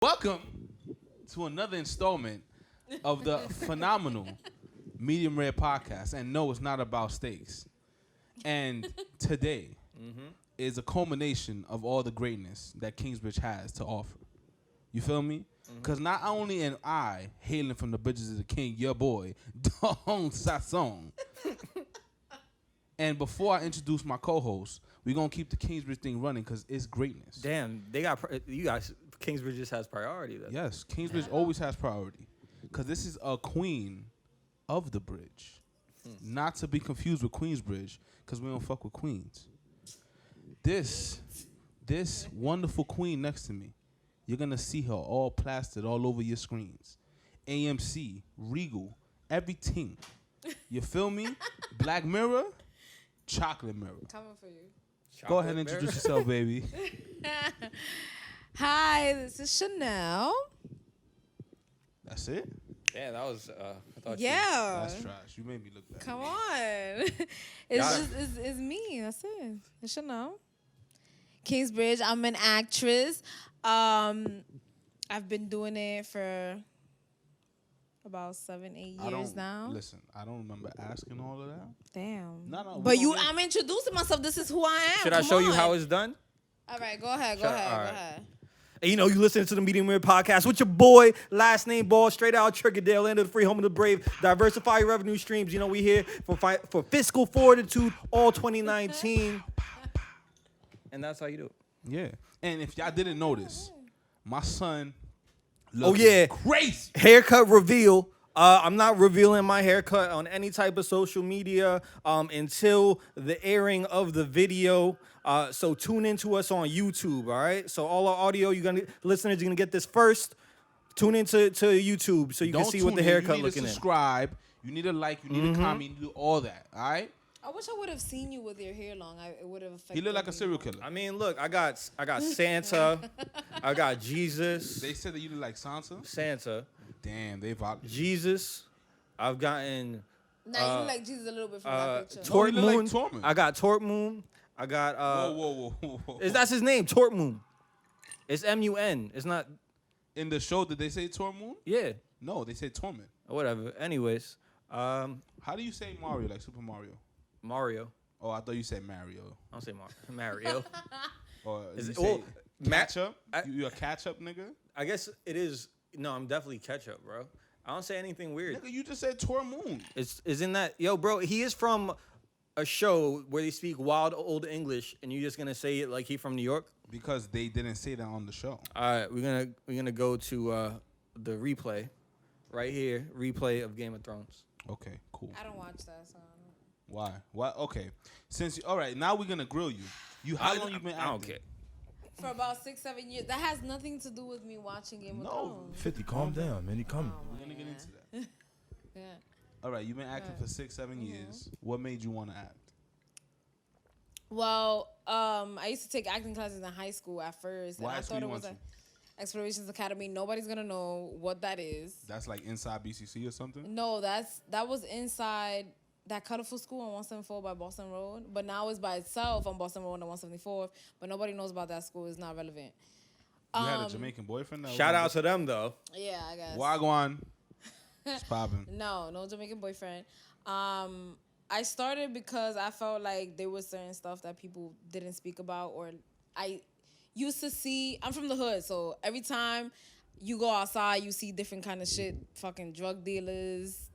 Welcome to another installment of the phenomenal medium rare podcast. And no, it's not about steaks. And today is a culmination of all the greatness that Kingsbridge has to offer. You feel me? Because not only am I hailing from the bridges of the king, your boy, Don Sazon. And before I introduce my co-host, we're going to keep the Kingsbridge thing running because it's greatness. Damn, they got you guys. Kingsbridge just has priority. Though. Yes, Kingsbridge always has priority because this is a queen of the bridge. Not to be confused with Queensbridge because we don't fuck with queens. This wonderful queen next to me, you're going to see her all plastered all over your screens. AMC, Regal, everything. You feel me? Black Mirror, Chocolate Mirror. Coming for you. Go ahead and introduce yourself, baby. Hi, this is Shanel. That's it? Yeah, that was. I thought Yeah. That's trash. You made me look bad. Come on. It's me. That's it. It's Shanel. Kingsbridge. I'm an actress. I've been doing it for about 7-8 years now. Listen, I don't remember asking all of that. Damn. No, But I'm introducing myself. This is who I am. Should I show you how it's done? All right, go ahead. All right. And you know, you listen to the Medium Rare Podcast with your boy, LastName Ball, straight out of Trickadale, land of the free, home of the brave. Diversify your revenue streams. You know, we here for fiscal fortitude all 2019. And that's how you do it. Yeah. And if y'all didn't notice, my son crazy. Haircut reveal. I'm not revealing my haircut on any type of social media until the airing of the video. So tune into us on YouTube, all right? So all our audio, listeners, you're gonna get this first. Tune into YouTube so you can see what the haircut looking like. You need to subscribe. You need to like. You need to comment. You need to do all that. All right. I wish I would have seen you with your hair long. It would have affected. He look like a me serial more. killer. I mean, look, I got Santa, I got Jesus. They said that you look like Sansa. Santa. Damn, they vouched. Jesus. I've gotten. Nah, you look like Jesus a little bit from that picture. Tort No, you Moon. look like Tormund. I got Tort Moon. I got. Whoa. That's his name, Tort Moon. It's M-U-N. It's not. In the show, did they say Tormund? Yeah. No, they said Torment. Whatever. Anyways, How do you say Mario, like Super Mario? Mario. Oh, I thought you said Mario. I don't say Mario. Or Is you it- say well, ketchup? You a ketchup nigga? I guess it is. No, I'm definitely ketchup, bro. I don't say anything weird. Nigga, you just said Tormund. Isn't that bro? He is from a show where they speak wild old English, and you're just gonna say it like he from New York? Because they didn't say that on the show. All right, we're gonna go to the replay, right here, replay of Game of Thrones. Okay, cool. I don't watch that, so. Why? Why? Okay. All right, now we're gonna grill you. How long you been acting? I don't care. For about 6-7 years. That has nothing to do with me watching Game of Thrones. 50, calm down, man. You coming? Oh, We're gonna get into that. Yeah. All right, you've been acting for 6-7 years. What made you want to act? Well, I used to take acting classes in high school at first. What and I school thought you it was went Explorations Academy. Nobody's gonna know what that is. That's like inside BCC or something? No, that was inside that colorful school on 174 by Boston Road. But now it's by itself on Boston Road on 174th. But nobody knows about that school. It's not relevant. You had a Jamaican boyfriend? Shout out to them though. Yeah, I guess. Wagwan. It's popping. No Jamaican boyfriend. I started because I felt like there was certain stuff that people didn't speak about, or I used to see. I'm from the hood, so every time you go outside, you see different kind of shit. Fucking drug dealers,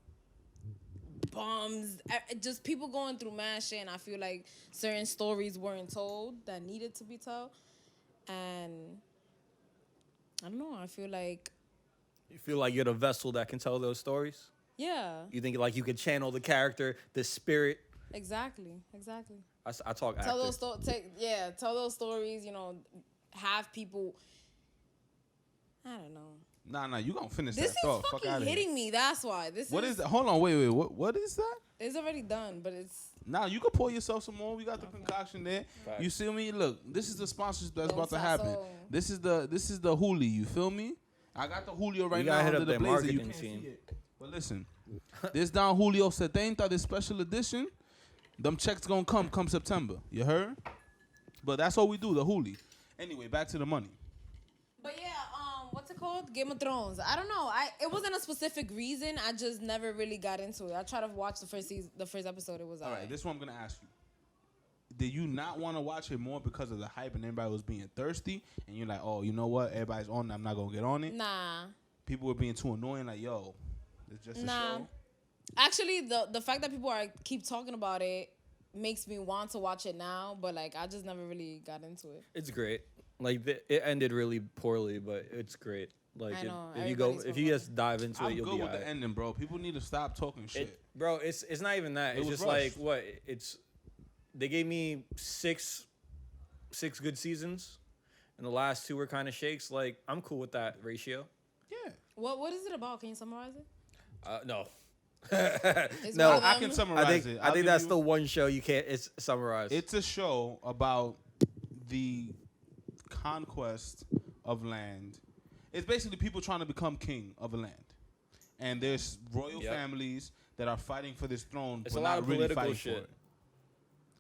bums, just people going through mad shit. And I feel like certain stories weren't told that needed to be told, and I don't know. I feel like. You feel like you're the vessel that can tell those stories? Yeah. You think like you could channel the character, the spirit? Exactly. I talk Tell actor. tell those stories, you know, have people, I don't know. Nah, you gonna finish This that is thought. Fuck out fucking of here. hitting me, that's why. What is that? Hold on, wait. What is that? It's already done, but it's. Now you can pour yourself some more. We got the concoction there. Facts. You see me? Look, this is the sponsorship that's Don about to happen. Sazon. This is the Huli. You feel me? I got the Julio right You now gotta hit under up the that blazer. You marketing can't see team. it. But listen, this Don Julio 70, this special edition, them checks gonna come September. You heard? But that's all we do, the Huli. Anyway, back to the money. But yeah, what's it called? about Game of Thrones. I don't know. It wasn't a specific reason. I just never really got into it. I tried to watch the first episode. It was all right. This is what I'm gonna ask you. Did you not want to watch it more because of the hype and everybody was being thirsty? And you're like, oh, you know what? Everybody's on it. I'm not gonna get on it. Nah. People were being too annoying. Like, yo, it's just a show. Actually, the fact that people keep talking about it makes me want to watch it now. But like, I just never really got into it. It's great. Like it ended really poorly, but it's great. Like I know, if you just dive into it, I'm you'll good be with the alright. ending, bro. People need to stop talking shit. Bro, it's not even that. It's was just rushed. like what they gave me six good seasons, and the last two were kind of shakes. Like I'm cool with that ratio. Yeah. What is it about? Can you summarize it? No. It's No, one of I them- can summarize it. I think that's the one show you can't. It's summarized. It's a show about the conquest of land. It's basically people trying to become king of a land, and there's royal families that are fighting for this throne, It's but a lot not of really political fighting shit. for it.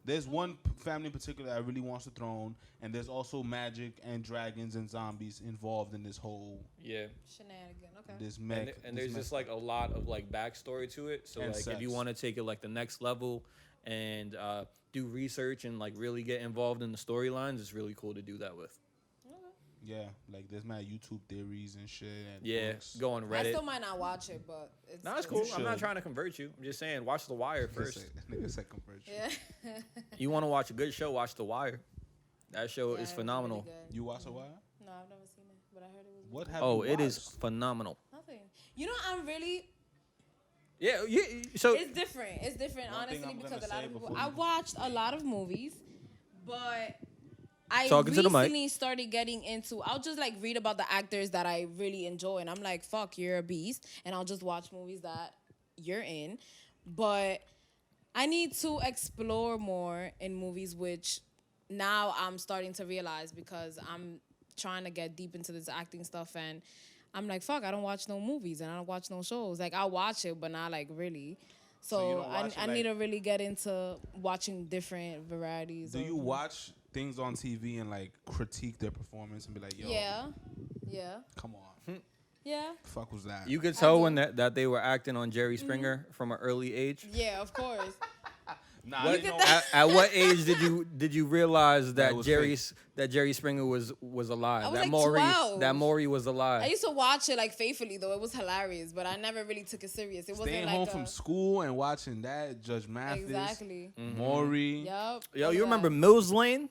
There's one family in particular that really wants the throne, and there's also magic and dragons and zombies involved in this whole Shenanigan. Okay. this mech. and this there's mech. just like a lot of like backstory to it. So And like if you sex. want to take it like the next level and do research and like really get involved in the storylines, it's really cool to do that with. Yeah, like there's mad YouTube theories and shit. And Yeah, books. go on I Reddit. still might not watch it, but it's No, it's cool. You I'm not should. trying to convert you. I'm just saying, watch The Wire first. Nigga said conversion. Yeah. You want to watch a good show? Watch The Wire. That show Yeah, is it was phenomenal. really good. You watch a while? No, I've never seen it, but I heard it was What have Oh, you it is watched? phenomenal. nothing. You know, I'm really. Yeah. So It's different. It's different, One thing honestly, I'm because gonna a lot say of people. before I you- watched a lot of movies, but I Talking to the mic. recently started getting into. I'll just like read about the actors that I really enjoy, and I'm like, "Fuck, you're a beast," and I'll just watch movies that you're in. But I need to explore more in movies, which now I'm starting to realize because I'm trying to get deep into this acting stuff, and I'm like, "Fuck, I don't watch no movies and I don't watch no shows. Like I'll watch it, but not like really." So you So don't watch it, I like- need to really get into watching different varieties. Do of you movies. watch things on TV and like critique their performance and be like, yo, Yeah. come on, Yeah. fuck was that? you could tell do. when that they were acting on Jerry Springer from an early age. Yeah, of course. Nah, What- I didn't know. at what age did you realize That that was Jerry Springer was alive? I was that like Maury 12. that Maury was alive. I used to watch it like faithfully though. It was hilarious, but I never really took it serious. It wasn't Staying like home from school and watching that, Judge Mathis, exactly. Maury. Yup. Yo, all you of remember that. Mills Lane?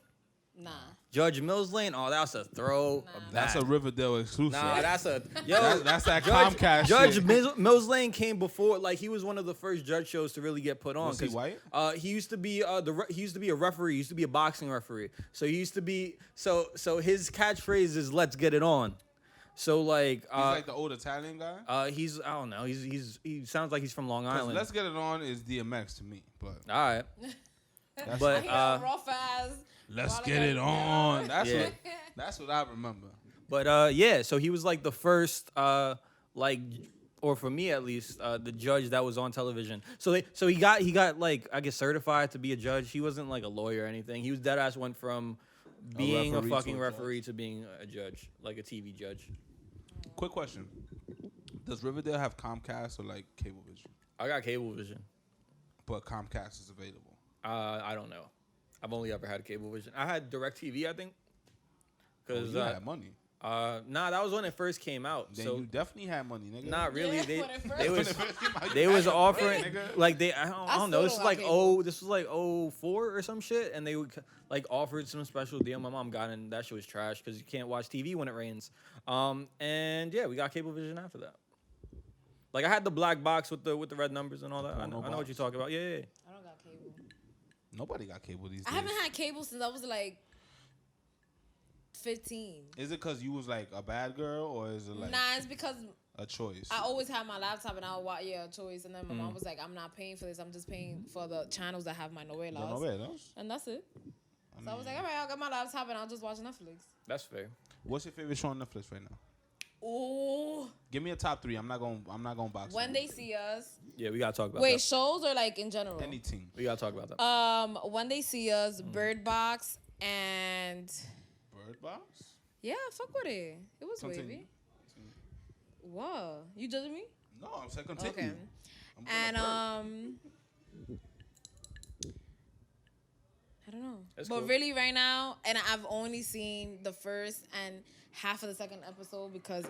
Nah. Judge Mills Lane? Oh, that was a throw. That's a Riverdale exclusive. Nah, that's a yo. that's that Judge, Comcast Judge shit. Mills Lane came before, like he was one of the first judge shows to really get put on. Was he 'cause, white? He used to be he used to be a referee. He used to be a boxing referee. So he used to be so his catchphrase is "Let's get it on." So like He's like the old Italian guy. he's I don't know. He sounds like he's from Long 'Cause Island. Let's Get It On is DMX to me, but All right, that's but I hear rough ass. Let's While Get I It got- On. Yeah. That's what I remember. But yeah, so he was like the first like or for me at least the judge that was on television. So he got like I guess certified to be a judge. He wasn't like a lawyer or anything. He was dead ass went from being a referee to fucking a referee to being a judge, like a TV judge. Quick question: does Riverdale have Comcast or like Cablevision? I got Cablevision. But Comcast is available. I don't know. I've only ever had Cablevision. I had DirecTV, I think. Oh, Cause you had money. nah, that was when it first came out. Then so you definitely had money, nigga. not really. Yeah, they when it first they came was out. they was offering nigga. like they I don't know. still This is don't like got cable. this was like 04 or some shit, and they would like offered some special deal. My mom got it, and that shit was trash because you can't watch TV when it rains. And yeah, we got Cablevision after that. Like I had the black box with the red numbers and all that. I know what box. you're talking about. Yeah. I don't got cable. Nobody got cable these days. I haven't had cable since I was like 15. Is it because you was like a bad girl, or is it like Nah, it's because a choice? I always had my laptop and I would watch a choice, and then my mom was like, "I'm not paying for this. I'm just paying for the channels that have my Yo, novelas." novelas? And that's it. So I was like, "All right, I'll get my laptop and I'll just watch Netflix." That's fair. What's your favorite show on Netflix right now? Ooh, Give me a top 3. I'm not gonna box. When you. They See Us. Yeah, we gotta talk about Wait, that. shows or like in general? Any team. We gotta talk about that. When They See Us, Bird Box, and Bird Box. yeah, fuck with it. It was Continue. wavy. What? You judging me? No, I'm saying continue. Okay. I'm gonna burp. I don't know. That's but cool. really right now, and I've only seen the first and half of the second episode because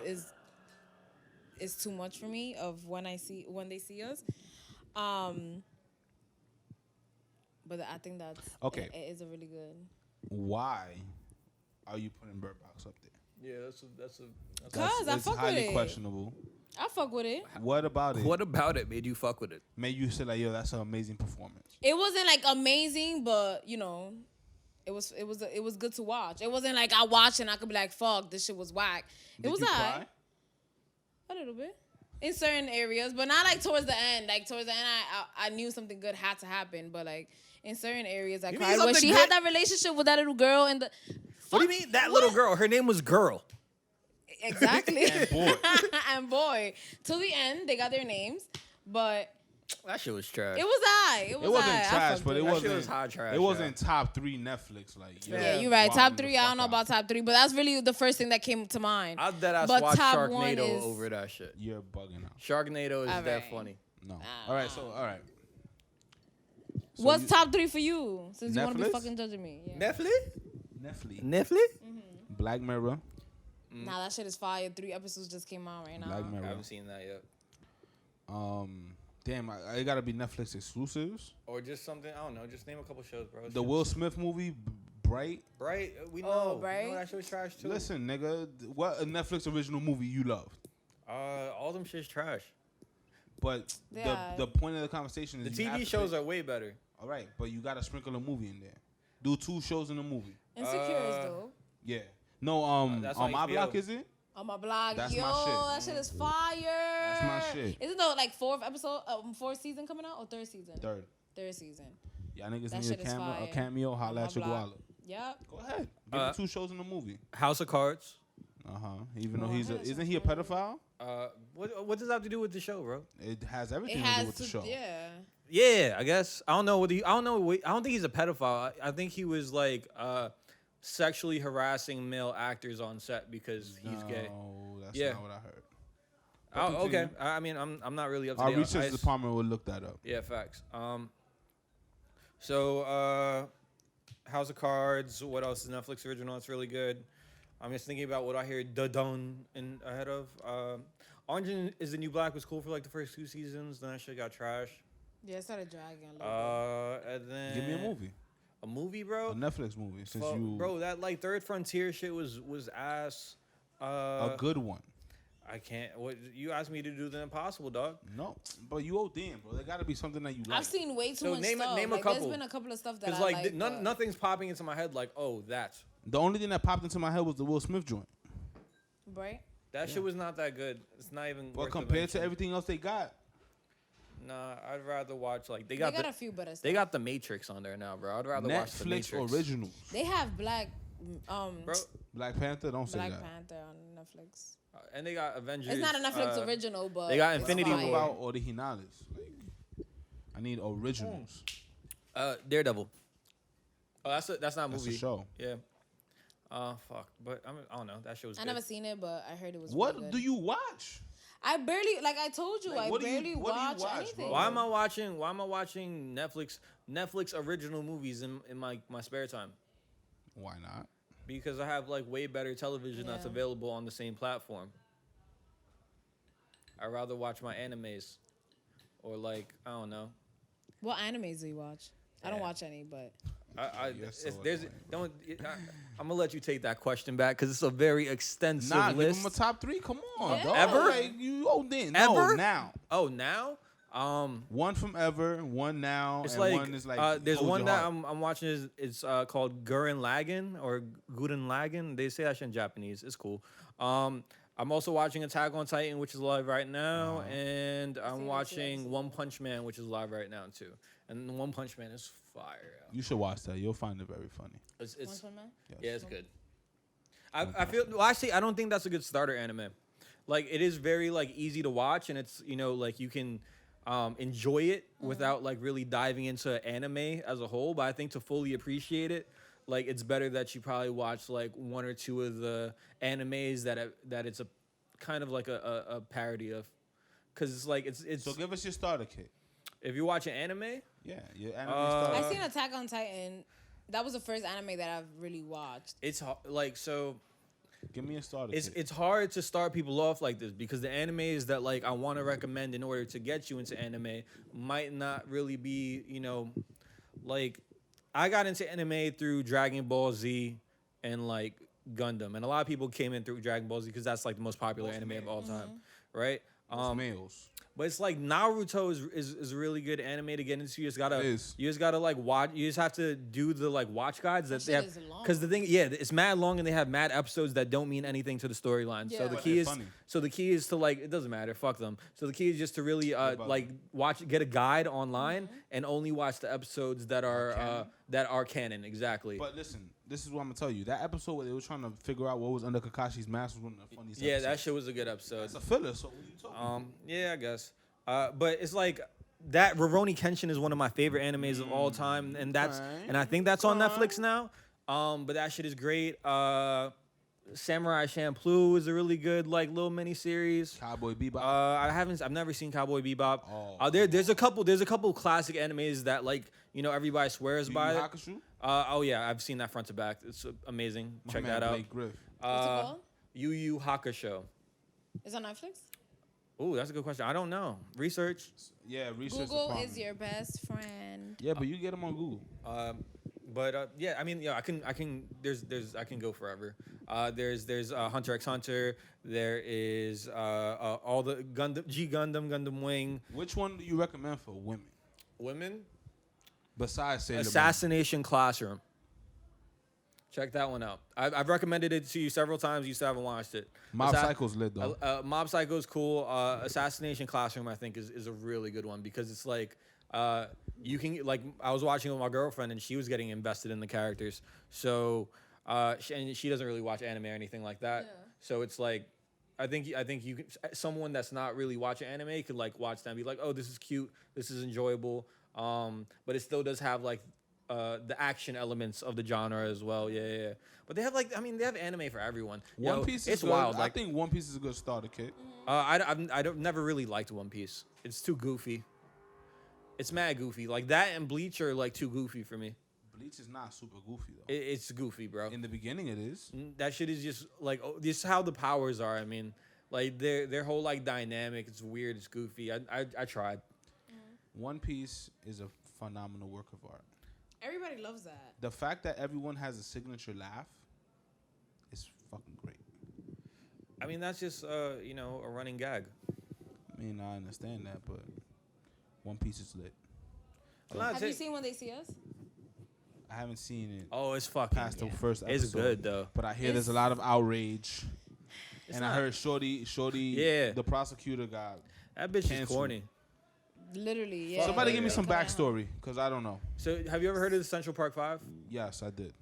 it's too much for me of when they see us. But I think that's Okay. It is a really good. Why are you putting Bird Box up there? Yeah, that's Cause I It's fuck with highly it. questionable. I fuck with it. What about it? What about it made you fuck with it? Made you say like, yo, that's an amazing performance? It wasn't like amazing, but you know, it was good to watch. It wasn't like I watched and I could be like, fuck, this shit was whack. Did It was you alright. cry? A little bit. In certain areas, but not like towards the end. Like towards the end, I knew something good had to happen, but like in certain areas, I You cried mean when something she good? had that relationship with that little girl and the. What do you mean that little girl? Her name was Girl. Exactly. And boy. And boy, till the end, they got their names, but That shit was trash. it was alright. It wasn't aight. I trash, fucked but with it That wasn't. shit was hot trash, It wasn't yeah. top 3 Netflix. Like, yo, Yeah, you're right. Top wilding 3. the I don't fuck know out. about top 3, but that's really the first thing that came to mind. I'll deadass But watch top one Sharknado is- over that shit. You're bugging out. Sharknado is that Alright. funny. No. All right. So all right. So What's you- top 3 for you? Since you want to be Netflix? fucking judging me. Yeah. Netflix? Netflix, Netflix? Black Mirror, Nah, that shit is fire. 3 episodes just came out right now. Black I Mirror. haven't seen that yet. Damn, I gotta be Netflix exclusives. Or just something, I don't know, just name a couple shows, bro. The Will Smith movie, Bright. Bright, we know. Oh, We Bright? know that shit was trash too. Listen, nigga, what a Netflix original movie you loved? All them shit's trash. But Yeah. the point of the conversation is The you have TV to shows pick- are way better. all right, but you gotta sprinkle a movie in there. Do 2 shows in a movie. Insecure is dope. Yeah. No, That's on on my HBO. block is it? On my blog, That's yo, my shit. that shit is fire. That's my shit. Isn't there like 4th season coming out or 3rd season? Third. Season. Y'all niggas That need shit is a fire. cameo. Holla On at my your block. wallet. Yep. Go ahead. Give him 2 shows in a movie. House of Cards. Even though Oh, he's I heard that isn't he a sounds pedophile? What does that have to do with the show, bro? It has It everything to do has with the to, show. yeah. Yeah, I guess. I don't know. I don't think he's a pedophile. I think he was like sexually harassing male actors on set because he's gay. No, that's Yeah. not what I heard. Oh, okay. continue. I mean, I'm not really up to Our date. research department will look that up. Yeah, facts. So House of Cards. What else is Netflix original? It's really good. I'm just thinking about what I hear Don in ahead of. Orange is the New Black was cool for like the first 2 seasons. Then that shit got trash. Yeah, it started dragging a little bit. And then Give me a movie, A movie, bro. a Netflix movie. Since Fuck, you bro, that like Third Frontier shit was ass. a good one. I can't. What you asked me to do the impossible, dog. No, but you ODing, bro. There got to be something that you like. I've seen way too So much name a- stuff. name a Like, couple. There's been a couple of stuff that Because I like like. but- nothing's popping into my head like, oh, that's The only thing that popped into my head was the Will Smith joint. Right? that shit was not that good. It's not even. But worth the compared to mention. everything else they got, Nah, I'd rather watch like They got a few better stuff. they got the Matrix on there now, bro. I'd rather watch the Netflix Matrix. originals. They have Black Bro. Black Panther, don't say Black that. Panther on Netflix. And they got Avengers. It's not a Netflix original, but they got it's Infinity fire. War. About originales. Like, I need originals. Daredevil. Oh, that's not a That's a movie. show. Yeah. Fuck. But I don't know. That shit was I good. never seen it, but I heard it was. What really do good. you watch? I barely, like I told you, Like, I what do you- barely what do you watch watch, anything. bro? Why am I watching Netflix original movies in my spare time? Why not? Because I have like way better television that's Yeah. available on the same platform. I'd rather watch my animes. Or like, I don't know. What animes do you watch? I don't Yeah. watch any, but You're so I'm gonna let you take that question back because it's a very extensive Nah, give list. him a top 3. Come on, Yeah. dog. Ever? Like, you ODing. No, Ever? now. Oh, now? One from ever, one now, It's and like, one is like there's Hold one Your that Heart. I'm watching. It's called Gurren Lagann or Gurren Lagann. They say that shit in Japanese. It's cool. I'm also watching Attack on Titan, which is live right now, and I'm seen watching it. One Punch Man, which is live right now too. And One Punch Man is fire. You should watch that. You'll find it very funny. It's One Punch Man? Yes. yeah, it's good. I feel well, actually I don't think that's a good starter anime. Like it is very like easy to watch, and it's like you can enjoy it without like really diving into anime as a whole. But I think to fully appreciate it, like it's better that you probably watch like 1 or 2 of the animes that it's kind of like a parody of, because it's like it's. So give us your starter kit. If you're watching anime, Yeah, your anime starter. I seen Attack on Titan. That was the first anime that I've really watched. it's like so. Give me a starter It's kit. it's hard to start people off like this because the animes that like I want to recommend in order to get you into anime might not really be, like I got into anime through Dragon Ball Z and like Gundam, and a lot of people came in through Dragon Ball Z because that's like the most popular Most anime of all males. time, right? Most males. But it's like Naruto is a really good anime to get into. It is. You just gotta like watch. You just have to do the like watch guides that That they have. shit is long. Because the thing, yeah, it's mad long and they have mad episodes that don't mean anything to the storyline. So Yeah. the But key they're is funny. so the key is to like it doesn't matter. Fuck them. So the key is just to really about like get a guide online Mm-hmm. and only watch the episodes that are canon. Exactly. But listen, this is what I'm gonna tell you. That episode where they were trying to figure out what was under Kakashi's mask was one of the funniest. Yeah, that episodes. shit was a good episode. It's a filler. So what are you talking about? Yeah, I guess. But it's like that Rurouni Kenshin is one of my favorite animes of all time, and I think that's on Netflix now. But that shit is great. Samurai Champloo is a really good like little mini series. Cowboy Bebop. I've never seen Cowboy Bebop. Oh, There's a couple classic animes that like everybody swears Yu Yu by it. Hakusho? Oh yeah, I've seen that front to back. It's amazing. My Check man that out. Blake Griff. What's it called? Yu Yu Hakusho. It's on Netflix. Ooh, that's a good question. I don't know. Research. Yeah, research. Google department. is your best friend. Yeah, but you get them on Google. But yeah, I mean, yeah, I can I can go forever. There's Hunter x Hunter. There is all the Gundam Wing. Which one do you recommend for women? Women. Besides Sailor Moon? Assassination Classroom. Check that one out. I've recommended it to you several times. You still haven't watched it. Mob Psycho's lit though. Mob Psycho's cool. Assassination Classroom, I think, is a really good one because it's like you can like I was watching with my girlfriend and she was getting invested in the characters. So and she doesn't really watch anime or anything like that. Yeah. So it's like I think you can someone that's not really watching anime could like watch that and be like, oh, this is cute, this is enjoyable. But it still does have like the action elements of the genre as well. Yeah. But they have they have anime for everyone. One Piece is it's good. wild. I think One Piece is a good starter kit. I don't never really liked One Piece. It's too goofy. It's mad goofy. Like that and Bleach are like too goofy for me. Bleach is not super goofy though. It's goofy, bro. In the beginning, it is. That shit is just like this is how the powers are. I mean, like their whole like dynamic. It's weird. It's goofy. I tried. One Piece is a phenomenal work of art. Everybody loves that. The fact that everyone has a signature laugh is fucking great. I mean, that's just a running gag. I mean, I understand that, but One Piece is lit. Have you seen When They See Us? I haven't seen it Oh, it's fucking. past the first episode. It's good though. But I hear there's a lot of outrage. It's And I not. heard Shorty, Yeah. the prosecutor got. That bitch is Cancel. corny. Literally, yeah. Somebody give me some Come on. backstory, because I don't know. So have you ever heard of the Central Park 5? Yes, I did.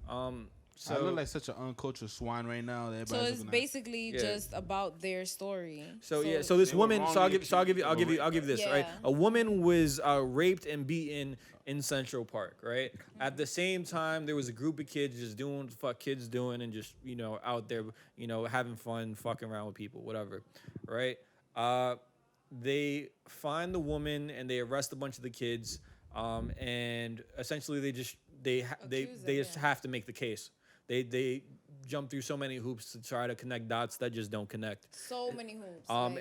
So I look like such an uncultured swine right now. That So everybody's it's looking at. basically Yeah. just about their story. So this They were woman. So I'll wrongly give you accused of I'll give you this. Right, Yeah. a woman was raped and beaten in Central Park. Right. At the same time, there was a group of kids just doing what the fuck kids doing and just out there having fun, fucking around with people, whatever. Right. They find the woman and they arrest a bunch of the kids. And essentially they just Accuse them, have to make the case. They jump through so many hoops to try to connect dots that just don't connect. So many hoops. And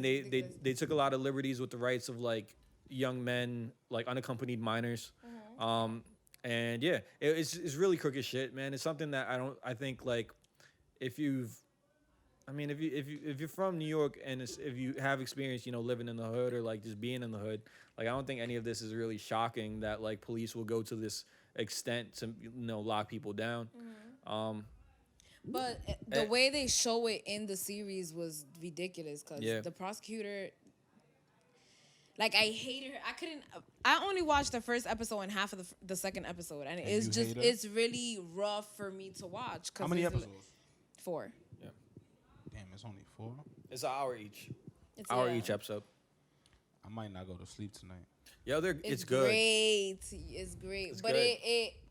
it's ridiculous. they took a lot of liberties with the rights of like young men, like unaccompanied minors. And yeah, it's really crooked shit, man. It's something that I think like if you're from New York and if you have experience, living in the hood or like just being in the hood, like I don't think any of this is really shocking that like police will go to this extent to lock people down. But the way they show it in the series was ridiculous because Yeah. the prosecutor, like, I hated her. I only watched the first episode and half of the second episode, and you hate her? it's really rough for me to watch. How many episodes? 4. Damn, it's only 4. It's an hour each. It's Hour each episode. I might not go to sleep tonight. Yo, it's good. Great. It's great. It's but good.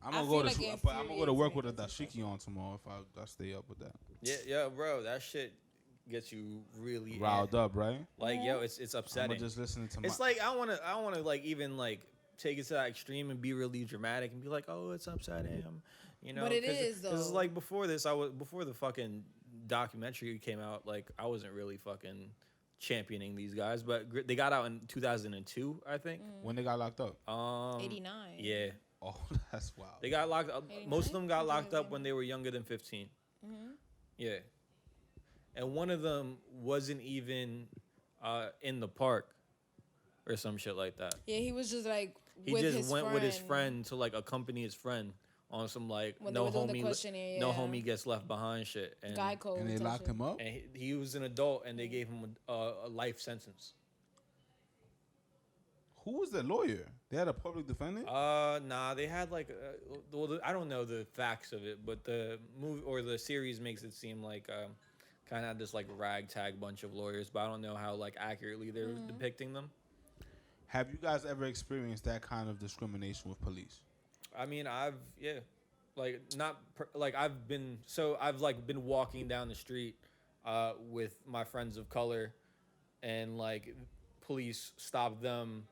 I'm I gonna feel go like to I'm gonna go to work with a dashiki on tomorrow if I stay up with that. Yeah, bro, that shit gets you really riled up, right? Like, yo, it's I'm upsetting. just listening to It's like I don't wanna like even like take it to that extreme and be really dramatic and be like, oh, it's upsetting. You know, But it is, This is though. like before the fucking documentary came out. Like I wasn't really fucking championing these guys, but they got out in 2002, I think. when they got locked up. 89. Yeah, Oh, that's wild. they got locked up. 89? Most of them got locked up 89. when they were younger than 15. Yeah, and one of them wasn't even in the park or some shit like that. Yeah, he was just like He with just his went friend. with his friend to like accompany his friend on some like When they no were doing the homie, questionnaire, no yeah. homie gets left behind shit. And, Guy code. And they type locked shit. him up. and he was an adult, and they gave him a life sentence. Who was the lawyer? They had a public defendant. Nah, they had like, I don't know the facts of it, but the movie or the series makes it seem like kind of this like ragtag bunch of lawyers, but I don't know how like accurately they're depicting them. Have you guys ever experienced that kind of discrimination with police? I mean, I've I've like been walking down the street with my friends of color, and like police stopped them,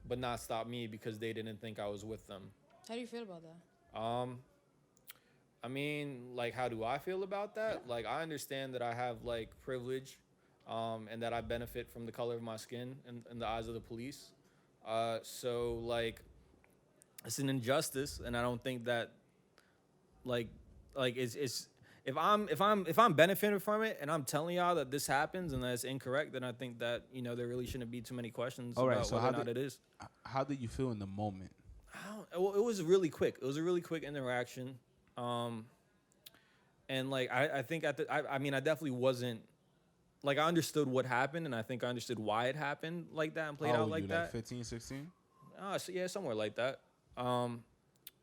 but not stop me because they didn't think I was with them. How do you feel about that? I mean, like, how do I feel about that? Like, I understand that I have like privilege, and that I benefit from the color of my skin in the eyes of the police. So like, it's an injustice, and I don't think that like it's if I'm benefiting from it and I'm telling y'all that this happens and that it's incorrect, then I think that there really shouldn't be too many questions about so whether or not it is. How did you feel in the moment? Well, it was really quick. It was a really quick interaction, and like I think I mean I definitely wasn't like I understood what happened, and I think I understood why it happened like that and played out like that. Like 15, 16? So yeah, somewhere like that.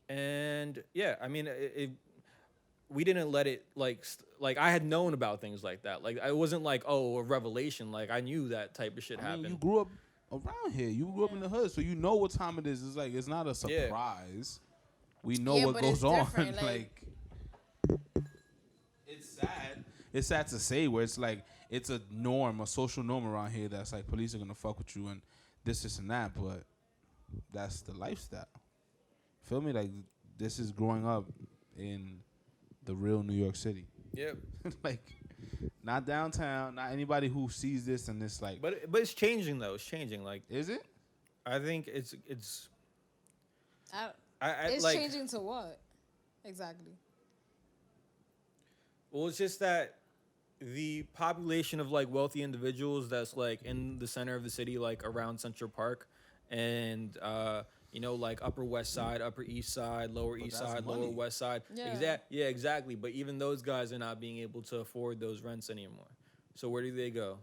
And yeah, I mean, we didn't let it like I had known about things like that. Like it wasn't like a revelation. Like I knew that type of shit I mean, happened. you grew up around here. You grew up in the hood, so you know what time it is. It's like it's not a surprise. We know Yeah, what but goes it's on. different, like it's sad. It's sad to say where it's like it's a norm, a social norm around here that's like police are gonna fuck with you and this and that, but that's the lifestyle. Feel me? Like this is growing up in the real New York City. Yep. Like not downtown, not anybody who sees this and it's like But it's changing though. It's changing. Like is it? I think it's It's like, changing to what? Exactly. Well, it's just that the population of like wealthy individuals that's like in the center of the city, like around Central Park, and like Upper West Side, Upper East Side, Lower East that's Side, money. Lower West Side. Yeah. Yeah, exactly. But even those guys are not being able to afford those rents anymore. So where do they go?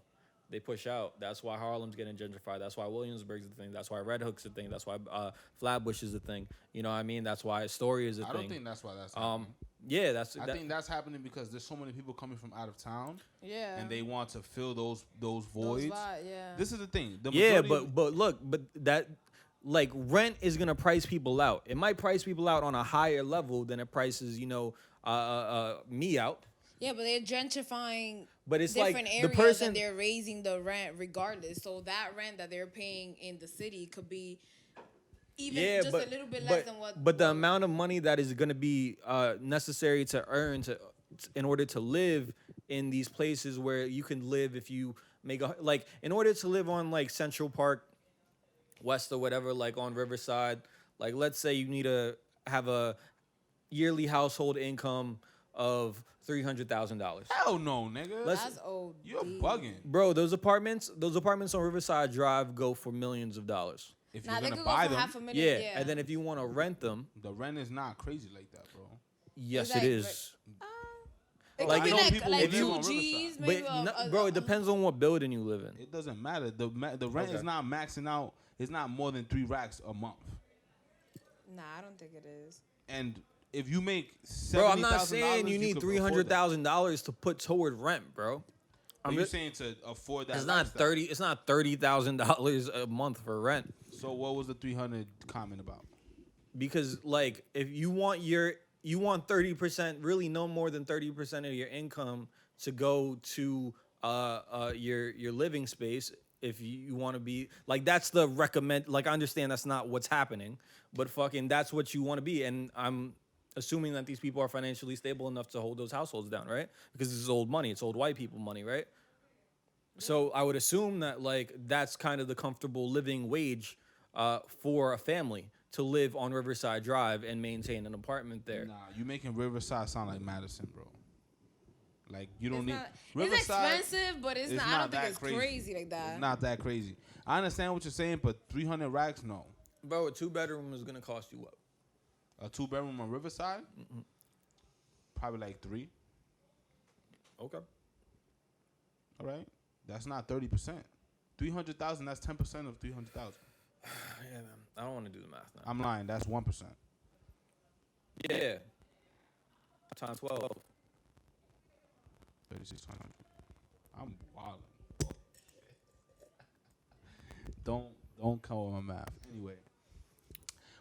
They push out. That's why Harlem's getting gentrified. That's why Williamsburg's the thing. That's why Red Hook's the thing. That's why Flatbush is the thing. You know what I mean? That's why Astoria is the I thing. don't think that's why that's happening. Yeah, I think that's happening because there's so many people coming from out of town Yeah. and they want to fill those Those voids. yeah. This is the thing. The Yeah, majority but look, but that like rent is gonna price people out. It might price people out on a higher level than it prices, me out. Yeah, but they're gentrifying But it's different like areas the person. and they're raising the rent regardless. So that rent that they're paying in the city could be even just a little bit less than what. But the amount of money that is gonna be necessary to earn in order to live in these places where you can live if you make in order to live on like Central Park West or whatever, like on Riverside, like let's say you need to have a yearly household income of $300,000. hell no, nigga. That's old. You're bugging. Bro, those apartments on Riverside Drive go for millions of dollars. If Nah, you're they gonna could go buy for them, $500,000. Yeah, and then if you want to rent them, the rent is not crazy like that, bro. yes, It's it like- is. It Like, could I be know people like who live on 2 G's, Riverside. maybe. But bro, it depends on what building you live in. It doesn't matter. The rent Okay. is not maxing out. It's not more than 3 racks a month. Nah, I don't think it is. And if you make Bro, I'm not $70,000, saying you need could $300,000 to put toward rent, bro. I'm I'm just just, saying to afford that. it's not lifestyle. $30,000 a month for rent. So what was the 300 comment about? Because like if you want 30%, really no more than 30% of your income to go to your living space if you want to be like that's the recommend. Like I understand that's not what's happening, but fucking that's what you want to be, and I'm assuming that these people are financially stable enough to hold those households down, right? Because this is old money. It's old white people money, right? So I would assume that like that's kind of the comfortable living wage for a family to live on Riverside Drive and maintain an apartment there. Nah, you making Riverside sound like Madison, bro. Like you don't It's need not, Riverside. it's expensive, but it's not. I don't think it's crazy like that. It's not that crazy. I understand what you're saying, but 300 racks, no. Bro, a 2-bedroom is gonna cost you what? A 2-bedroom on Riverside? Probably like 3. Okay. All right. That's not 30%. 300,000, that's 10% of 300,000. Yeah, man. I don't want to do the math now. I'm lying. That's 1%. Yeah. Times 12. 3,600. I'm wilding. Don't come with my math. Anyway.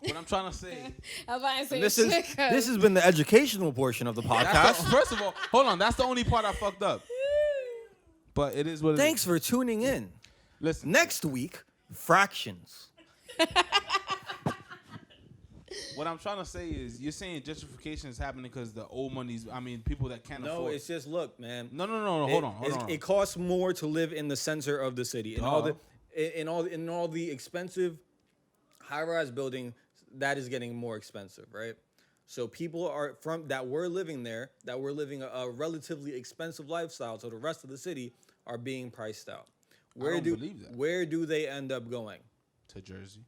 What I'm trying to say. I was about to say This has been the educational portion of the podcast. First of all, hold on. That's the only part I fucked up. But it is what it is. Thanks for tuning in. Listen. Next week, fractions. What I'm trying to say is, you're saying gentrification is happening because the old money's. I mean, people that can't afford. No, it's just look, man. No. Hold on. It costs more to live in the center of the city, and all the expensive high-rise building that is getting more expensive, right? So people are that were living there, that were living a relatively expensive lifestyle to the rest of the city are being priced out. I don't believe that. Where do they end up going? To Jersey.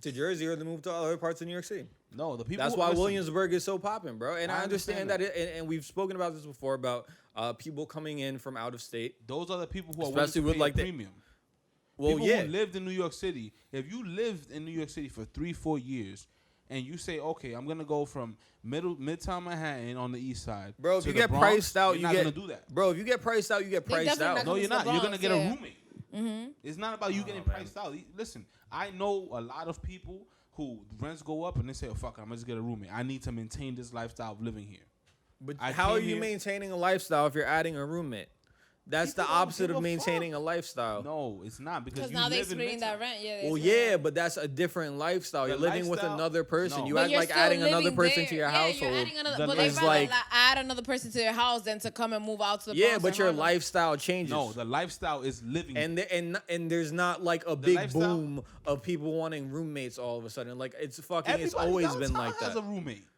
To Jersey, or they move to other parts of New York City. No, the people. That's why Williamsburg is so popping, bro. And I understand understand that, and we've spoken about this before about people coming in from out of state. Those are the people who are Especially willing to with pay like a premium. Well, people yeah. who lived in New York City. If you lived in New York City for 3-4 years, and you say, okay, I'm gonna go from Midtown Manhattan on the east side. Bro, if to you the get Bronx, priced out, you're you not get. gonna do that. Bro, if you get priced out, you get priced definitely out. not No, gonna you're to the not. You're gonna Bronx, get a yeah. roommate. It's not about you getting priced out. Listen, I know a lot of people who rents go up and they say, oh, fuck it, I'm just get a roommate. I need to maintain this lifestyle of living here. But I how are came you here- maintaining a lifestyle if you're adding a roommate? That's People the don't opposite give of a maintaining fuck. a lifestyle. No, it's not because Because you now they're live in splitting that Midtown. rent. Yeah. Well, yeah. yeah, but that's a different lifestyle. You're living with lifestyle- another person. No. You But act you're like still adding another living person there. to your yeah, household. You're adding another, The but they It's rather like- add another person to your house than to come and move out to the Yeah, Bronx but and your Harlem. lifestyle changes. No, the lifestyle is living. And there's not like a big lifestyle- boom of people wanting roommates all of a sudden. Like it's fucking. Everybody It's always been downtown like has that. a roommate.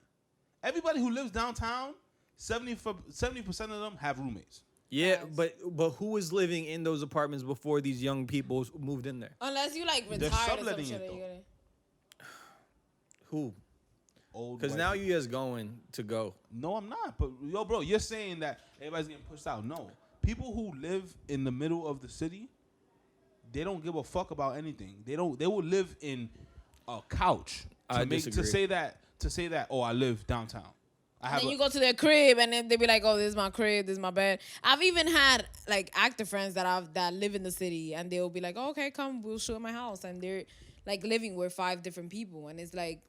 Everybody who lives downtown, 70% of them have roommates. Yeah, but who was living in those apartments before these young people moved in there? Unless you like They're retired or some subletting shit. it, though. Who? Old Because white now people. you just going to go. No, I'm not. But yo, bro, you're saying that everybody's getting pushed out. No, people who live in the middle of the city, they don't give a fuck about anything. They don't. They will live in a couch I to disagree. say that. Oh, I live downtown. I have Then a, you go to their crib and then they be like, "Oh, this is my crib, this is my bed." I've even had like actor friends that live in the city, and they'll be like, oh, "Okay, come, we'll show you my house," and they're like living with 5 different people, and it's like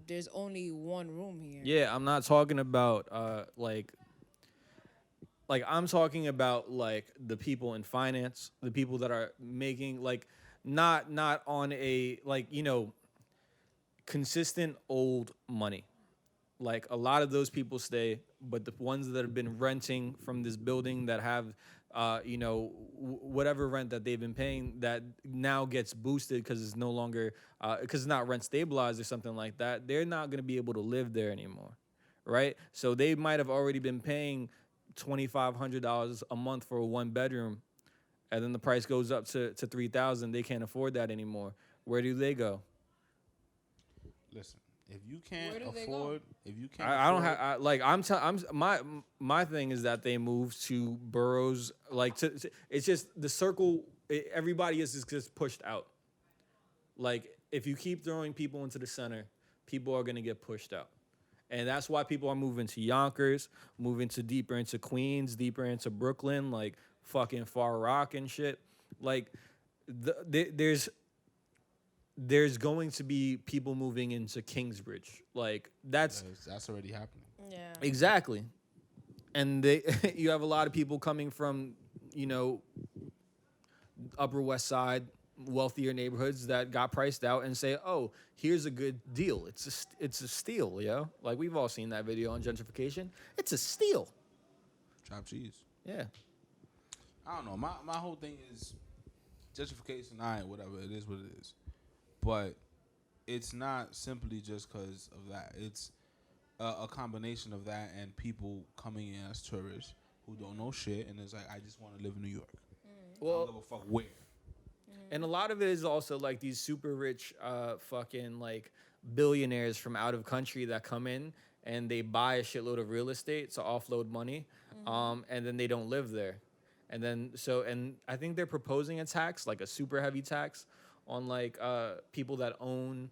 there's only one room here. Yeah, I'm not talking about like I'm talking about like the people in finance, the people that are making like not on a like consistent old money. Like a lot of those people stay, but the ones that have been renting from this building that have whatever rent that they've been paying that now gets boosted because it's no longer because it's not rent stabilized or something like that, they're not going to be able to live there anymore, right? So they might have already been paying $2,500 a month for a 1-bedroom, and then the price goes up to $3,000. They can't afford that anymore. Where do they go? listen. If you can't Where do they afford, if you can't, I don't have my thing is that they move to boroughs like it's just the circle. Everybody is just pushed out. Like if you keep throwing people into the center, people are gonna get pushed out, and that's why people are moving to Yonkers, moving to deeper into Queens, deeper into Brooklyn, like fucking Far Rock and shit. Like there's going to be people moving into Kingsbridge. Like that's already happening. Yeah. exactly. and they you have a lot of people coming from, you know, Upper West Side, wealthier neighborhoods that got priced out and say, "Oh, here's a good deal. It's a steal, yo." Like we've all seen that video on gentrification. It's a steal. Chopped cheese. Yeah. I don't know. My whole thing is justification. All right, whatever. It is what it is. But it's not simply just because of that. It's a combination of that and people coming in as tourists who don't know shit and it's like, I just want to live in New York. I don't give a fuck where. And a lot of it is also like these super rich fucking like billionaires from out of country that come in and they buy a shitload of real estate to offload money, and then they don't live there. And then and I think they're proposing a tax, like a super heavy tax on like people that own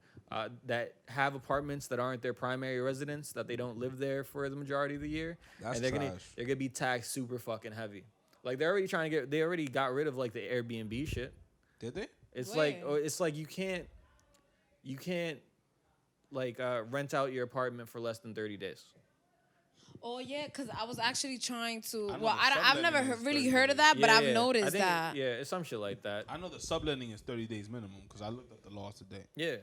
that have apartments that aren't their primary residence, that they don't live there for the majority of the year. That's and they're trash. gonna be taxed super fucking heavy. Like they're already trying to they already got rid of like the Airbnb shit. Did they? It's Where? like you can't like rent out your apartment for less than 30 days. Oh yeah, because I was actually trying to. I know Well, the I've never subletting is really 30 heard of days. that, but Yeah, I've yeah. I noticed think that. it's some shit like that. I know the subletting is 30 days minimum because I looked at the laws today. Yeah.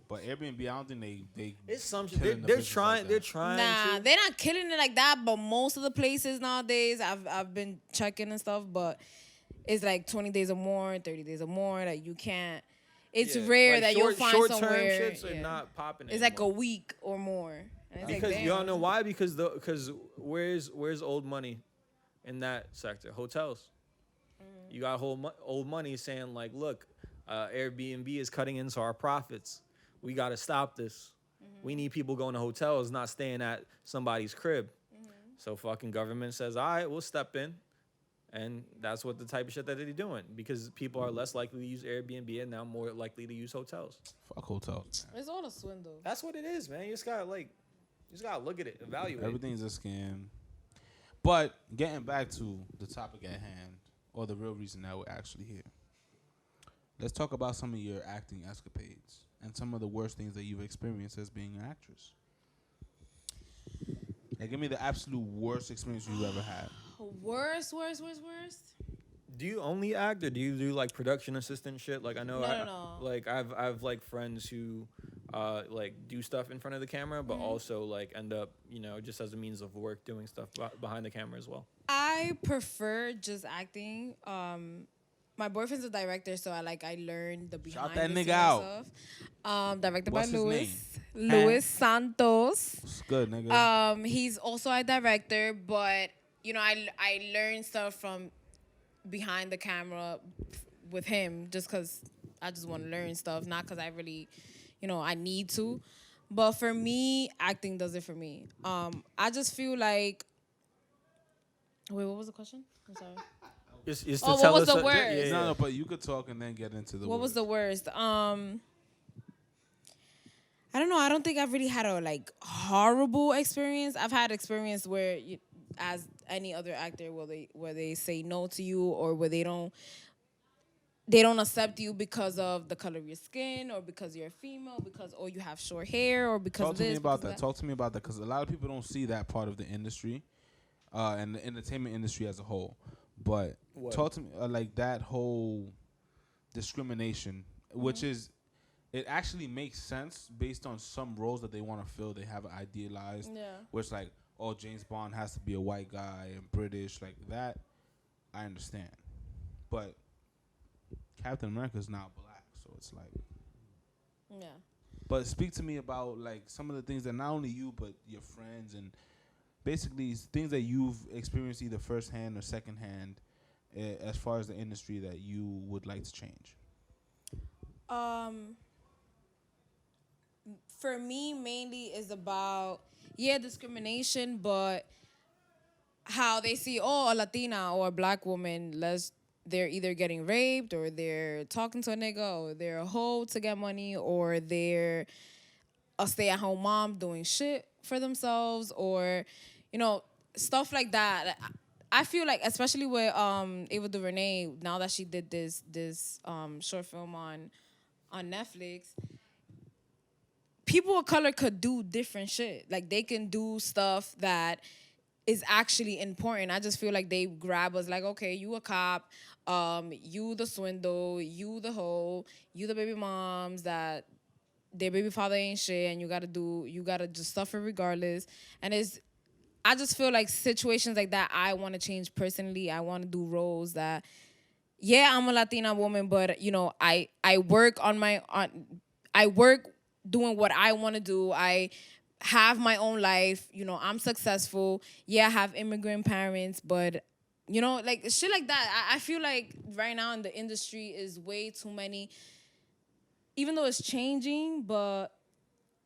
But Airbnb, I don't think they It's some shit. killing the They're business trying. like They're that. trying. Nah, to. they're not killing it like that. But most of the places nowadays, I've been checking and stuff, but it's like 20 days or more, 30 days or more. Like you can't. It's Yeah. rare Like that you'll find short-term somewhere. shits are not popping. It's like a anymore. week or more. And it's Because like, you don't damn. know why? Because where's old money in that sector? Hotels. You got old money saying like, look, Airbnb is cutting into our profits. We got to stop this. We need people going to hotels, not staying at somebody's crib. So fucking government says, all right, we'll step in. And that's what the type of shit that they're doing, because people are less likely to use Airbnb and now more likely to use hotels. Fuck hotels. It's all a swindle. That's what it is, man. You just gotta look at it, evaluate. Everything's a scam. But getting back to the topic at hand, or the real reason that we're actually here, let's talk about some of your acting escapades and some of the worst things that you've experienced as being an actress. Like, give me the absolute worst experience you've ever had. Worst. Do you only act, or do you do like production assistant shit? Like I know, No. like I've like friends who, like do stuff in front of the camera, but also like end up, just as a means of work doing stuff behind the camera as well. I prefer just acting. My boyfriend's a director, so I learned the behind Shout that the nigga scenes out. stuff. Directed What's by his Louis Santos. It's good, nigga. He's also a director, but I learned stuff from behind the camera with him just because I just want to learn stuff, not because I really, I need to. But for me, acting does it for me. I just feel like. Wait, what was the question? I'm sorry. It's to Oh, what tell was us the word? Yeah, No, but you could talk and then get into the What was words. the worst? I don't know. I don't think I've really had a horrible experience. I've had experience where, as any other actor, where they say no to you, or where they don't accept you because of the color of your skin, or because you're a female, because you have short hair, or because Talk of to this. me about because that. of Talk to me about that, because a lot of people don't see that part of the industry, and the entertainment industry as a whole. But What? talk to me like that whole discrimination, which is, it actually makes sense based on some roles that they want to fill. They have an idealized, Yeah. where it's like, oh, James Bond has to be a white guy and British, like that. I understand, but Captain America's not black, so it's like. Yeah. But speak to me about like some of the things that not only you but your friends, and basically things that you've experienced either firsthand or secondhand, as far as the industry, that you would like to change. For me, mainly is about discrimination, but how they see a Latina or a black woman, they're either getting raped, or they're talking to a nigga, or they're a hoe to get money, or they're a stay-at-home mom doing shit for themselves, or stuff like that. I feel like, especially with Ava DuVernay, now that she did this short film on Netflix, people of color could do different shit. Like, they can do stuff that is actually important. I just feel like they grab us like, okay, you a cop, you the swindle, you the hoe, you the baby moms that their baby father ain't shit, and you gotta just suffer regardless. And I just feel like situations like that, I want to change personally. I want to do roles that, yeah, I'm a Latina woman, but you know, I work I work doing what I want to do. I have my own life. You know, I'm successful. Yeah, I have immigrant parents, but you know, like shit like that. I feel like right now in the industry is way too many. Even though it's changing, but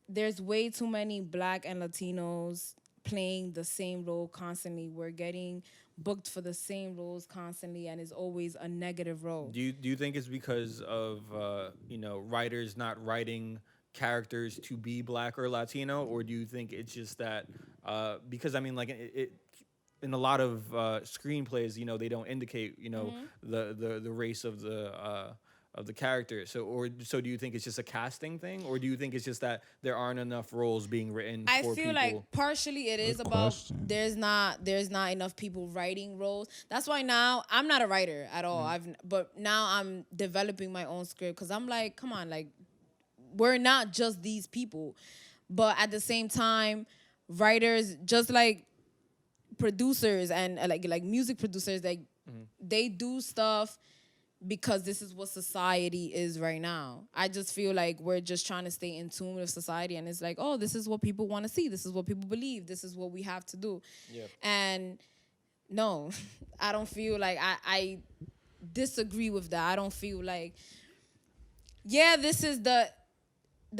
there's way too many Black and Latinos playing the same role constantly. We're getting booked for the same roles constantly, and it's always a negative role. Do you think it's because of writers not writing characters to be Black or Latino, or do you think it's just that because I mean like it in a lot of screenplays, you know, they don't indicate, you know, the race of the character. So do you think it's just a casting thing, or do you think it's just that there aren't enough roles being written I for feel people? like partially it is Good about question. there's not enough people writing roles. That's why now I'm not a writer at all. But now I'm developing my own script because I'm like, come on, like we're not just these people, but at the same time, writers just like producers and like music producers, like they do stuff because this is what society is right now. I just feel like we're just trying to stay in tune with society, and it's like, oh, this is what people want to see. This is what people believe. This is what we have to do. Yeah. And no, I don't feel like I disagree with that. I don't feel like, yeah, this is the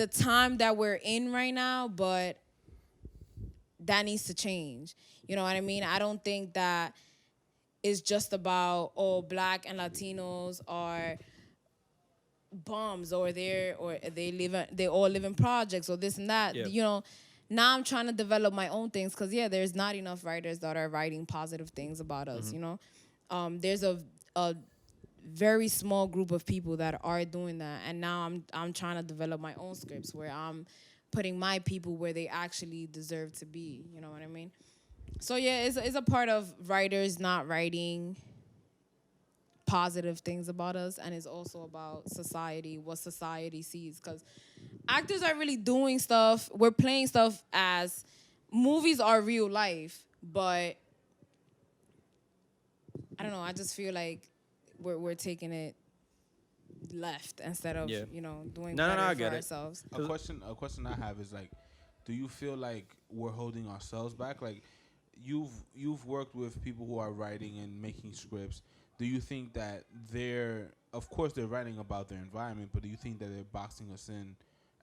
time that we're in right now, but that needs to change. You know what I mean? I don't think that it's just about, oh, Black and Latinos are bums, or they all live in projects, or this and that. Yeah. You know, now I'm trying to develop my own things because there's not enough writers that are writing positive things about us. You know, there's a very small group of people that are doing that, and now I'm trying to develop my own scripts where I'm putting my people where they actually deserve to be. You know what I mean? So yeah, it's a part of writers not writing positive things about us, and it's also about society, what society sees. Because actors are really doing stuff. We're playing stuff as movies are real life, but I don't know. I just feel like we're taking it left instead of doing better I for get it. ourselves. A question I have is like, do you feel like we're holding ourselves back? Like, you've worked with people who are writing and making scripts. Do you think that of course they're writing about their environment, but do you think that they're boxing us in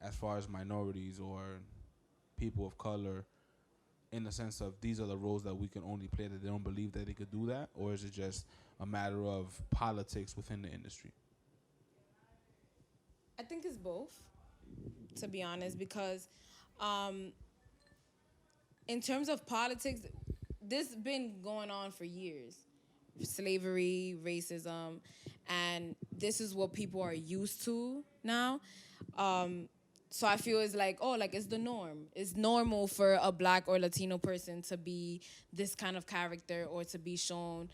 as far as minorities or people of color, in the sense of these are the roles that we can only play, that they don't believe that they could do that? Or is it just a matter of politics within the industry? I think it's both, to be honest, because in terms of politics, this been going on for years. Slavery, racism, and this is what people are used to now. So I feel it's like, oh, like it's the norm. It's normal for a Black or Latino person to be this kind of character or to be shown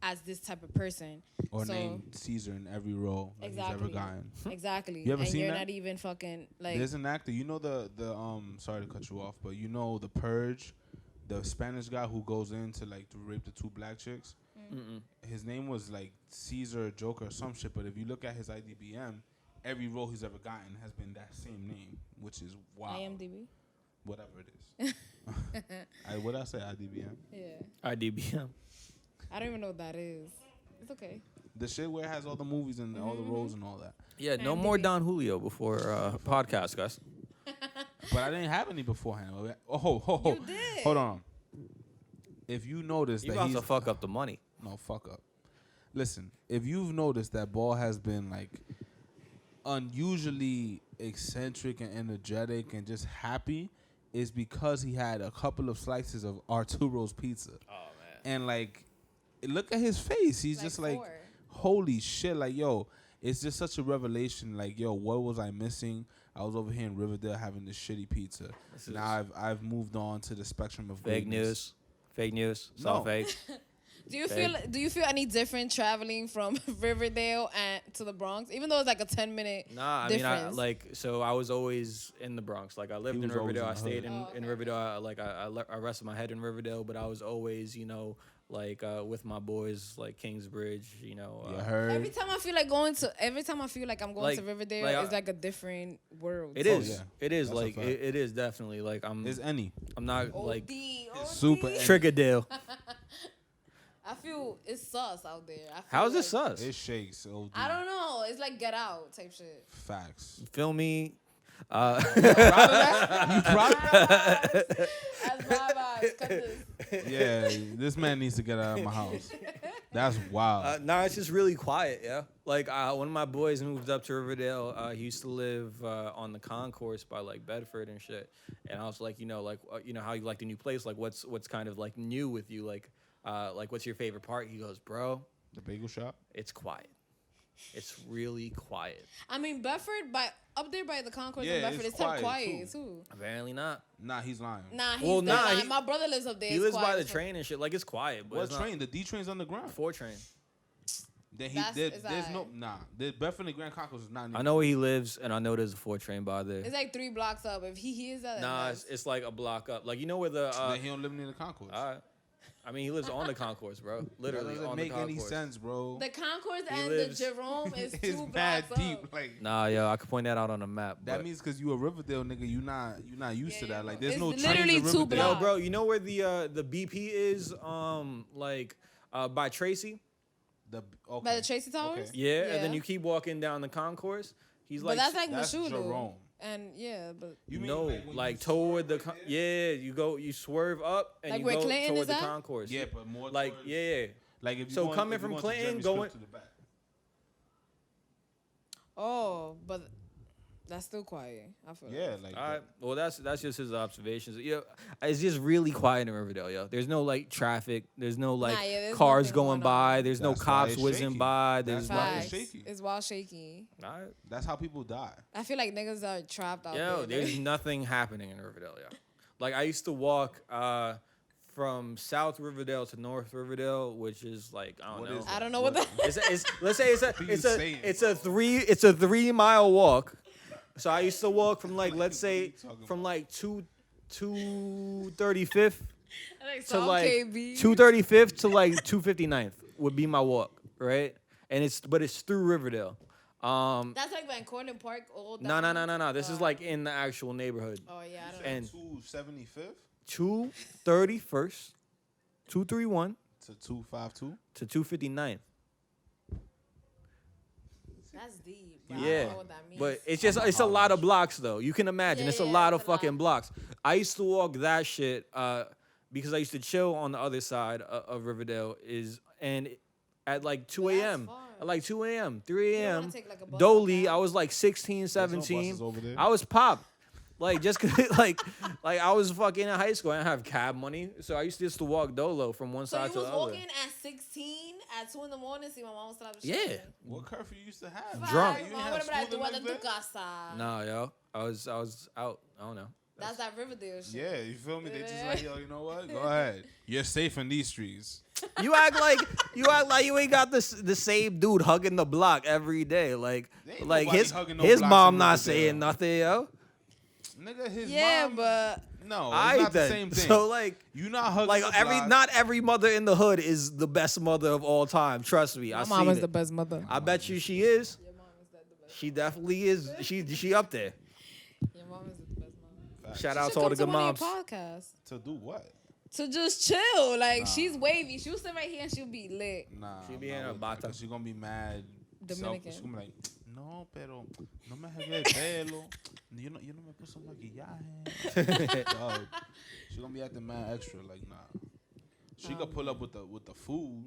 as this type of person. Or so, name Caesar in every role that he's ever gotten. Exactly. You ever and seen you're that? not even fucking like. There's an actor, you know the sorry to cut you off, but you know The Purge, the Spanish guy who goes in to like to rape the two Black chicks. His name was like Caesar, Joker, or some shit. But if you look at his IDBM, every role he's ever gotten has been that same name, which is wild. IMDb. Whatever it is. What did I say? IDBM. Yeah. IDBM. I don't even know what that is. It's okay. The shit where it has all the movies and all the roles and all that. Yeah, no more Don Julio before podcast, guys. But I didn't have any beforehand. Oh, You did. hold on. If you notice You that about he's to fuck up the money. No, fuck up. Listen, if you've noticed that Ball has been like unusually eccentric and energetic and just happy, is because he had a couple of slices of Arturo's pizza. Oh man. And like, look at his face. He's just like, 4. holy shit. Like, yo, it's just such a revelation. Like, yo, what was I missing? I was over here in Riverdale having this shitty pizza. Now I've moved on to the spectrum of Fake greatness. news. Fake news. It's all No. fake. Do you feel any different traveling from Riverdale and to the Bronx, even though it's like a 10-minute Nah, I difference? mean, so I was always in the Bronx. Like I lived in was always Riverdale. in I the stayed hood. in Riverdale. I rested my head in Riverdale, but I was always, with my boys, like Kingsbridge. You heard? Every time I feel like I'm going to Riverdale, it's like a different world. It is. yeah. It is That's a like fact. it is definitely like It's any. I'm not like OD. Super Triggerdale. I feel it's sus out there. I feel How is like, it sus? It shakes. OD. I don't know. It's like Get Out type shit. Facts. Feel me? You proud of that? That's my vibes. Cut this. Yeah, this man needs to get out of my house. That's wild. Nah, it's just really quiet, yeah. Like one of my boys moved up to Riverdale. He used to live on the concourse by like Bedford and shit. And I was like, how you like the new place? Like, what's kind of like new with you? Like what's your favorite part? He goes, bro, The bagel shop? it's quiet. It's really quiet. I mean, Bedford, up there by the concourse Yeah, in Bedford, it's it's kind of quiet, quiet too. Apparently not. Nah, he's lying. Nah, he's Well, still nah, lying. My brother lives up there. He It's lives by quiet the as fuck. train and shit. Like it's quiet, but What it's not. train? The D train's underground. 4 train. Then It's there's no alright. The Bedford and Grand Concourse is not. I know where he lives, and I know there's a 4 train by there. It's like 3 blocks up. If he hears that, Nah, that's it's like a block up. Like you know where the. Then he don't live near the concourse. I mean, he lives on the concourse, bro. That Literally doesn't on make the concourse. any sense, bro. the concourse He and lives- the Jerome is 2 It's blocks mad up. deep. Like Nah, yo, I could point that out on a map. that but- means because you a Riverdale nigga, you not used Yeah, to that. yeah. Like there's It's no trains literally in 2 Riverdale. blocks. Yo, bro, you know where the BP is? By Tracy. Okay. By the Tracy Towers? Okay. Yeah, and then you keep walking down the concourse. He's But like, that's like that's Mashulu. Jerome. And yeah, but You mean no, when like you toward the swerve right there? you swerve up and Like you where go Clinton toward is the at? concourse. Yeah, but more like towards, yeah. Like if you So going, coming if you from going to Clinton, Jeremy going- Script to the back. oh, but that's still quiet. I feel Yeah, like. like All right. Well, that's just his observations. Yo, it's just really quiet in Riverdale, yo. There's no like traffic. There's no like there's cars nothing going going by. on. There's no That's why cops it's whizzing shaky. by. There's That's why no. it's Facts. shaky. It's wild shaky. All right. That's how people die. I feel like niggas are trapped out Yo, there. there's nothing happening in Riverdale, yo. Like I used to walk from South Riverdale to North Riverdale, which is like I don't What know. is I don't know what that. Let's say you saying, it's a 3-mile walk. So I used to walk from like let's What are say you talking from about? like 235th Like, to like 235th to like 259th would be my walk, right? And it's through Riverdale. That's like Van Cortlandt Park. All No. down. This is like in the actual neighborhood. Oh yeah, I don't And 275th 231st, 231 to 252. to 259th. That's deep. But I Yeah, don't know what that means. but it's a lot of blocks though. You can imagine Yeah, it's a yeah, lot it's of a lot. fucking blocks. I used to walk that shit because I used to chill on the other side of Riverdale and at like 2 That's a.m. far. At like 2 a.m., 3 You don't wanna a.m. take, like, a bus Dolly, down? I was like 16, no 17. buses over there. I was pop. Like just 'cause, like I was fucking in high school. I didn't have cab money, so I used to just to walk Dolo from one So side you to was the other. walking at 16 at 2 in the morning. See, my mom was still out the Yeah. What curfew you used to have? Drunk. You didn't Mom have would be like, school "Tú the vas a next tu day? casa." Nah, yo, I was out. I don't know. That's that Riverdale shit. Yeah, you feel me? They just like, yo, you know what? Go ahead. You're safe in these streets. You act like you ain't got the same dude hugging the block every day. Like There ain't like nobody his hugging no his blocks mom in not Riverdale. saying nothing, yo. Nigga, his Yeah, mom. but No, it's Alright not the then. same thing. So like you not hugging like the block. not every mother in the hood is the best mother of all time. Trust me, my I mom seen is it. the best mother. I bet you she is. Your mom is the best. She definitely is. She up there. Your mom is the best mother. Shout She out should to all come the good one of moms. your podcasts To do what? to just chill. Like she's wavy. She'll sit right here and she'll be lit. Nah. She be I'm in not her with that, bata. 'cause she gonna be mad. Dominican. She's gonna be like, no, pero no me arreglé el pelo. You no me puso maquillaje. Dog. She gonna be acting mad extra. Like, nah. She could pull up with the food.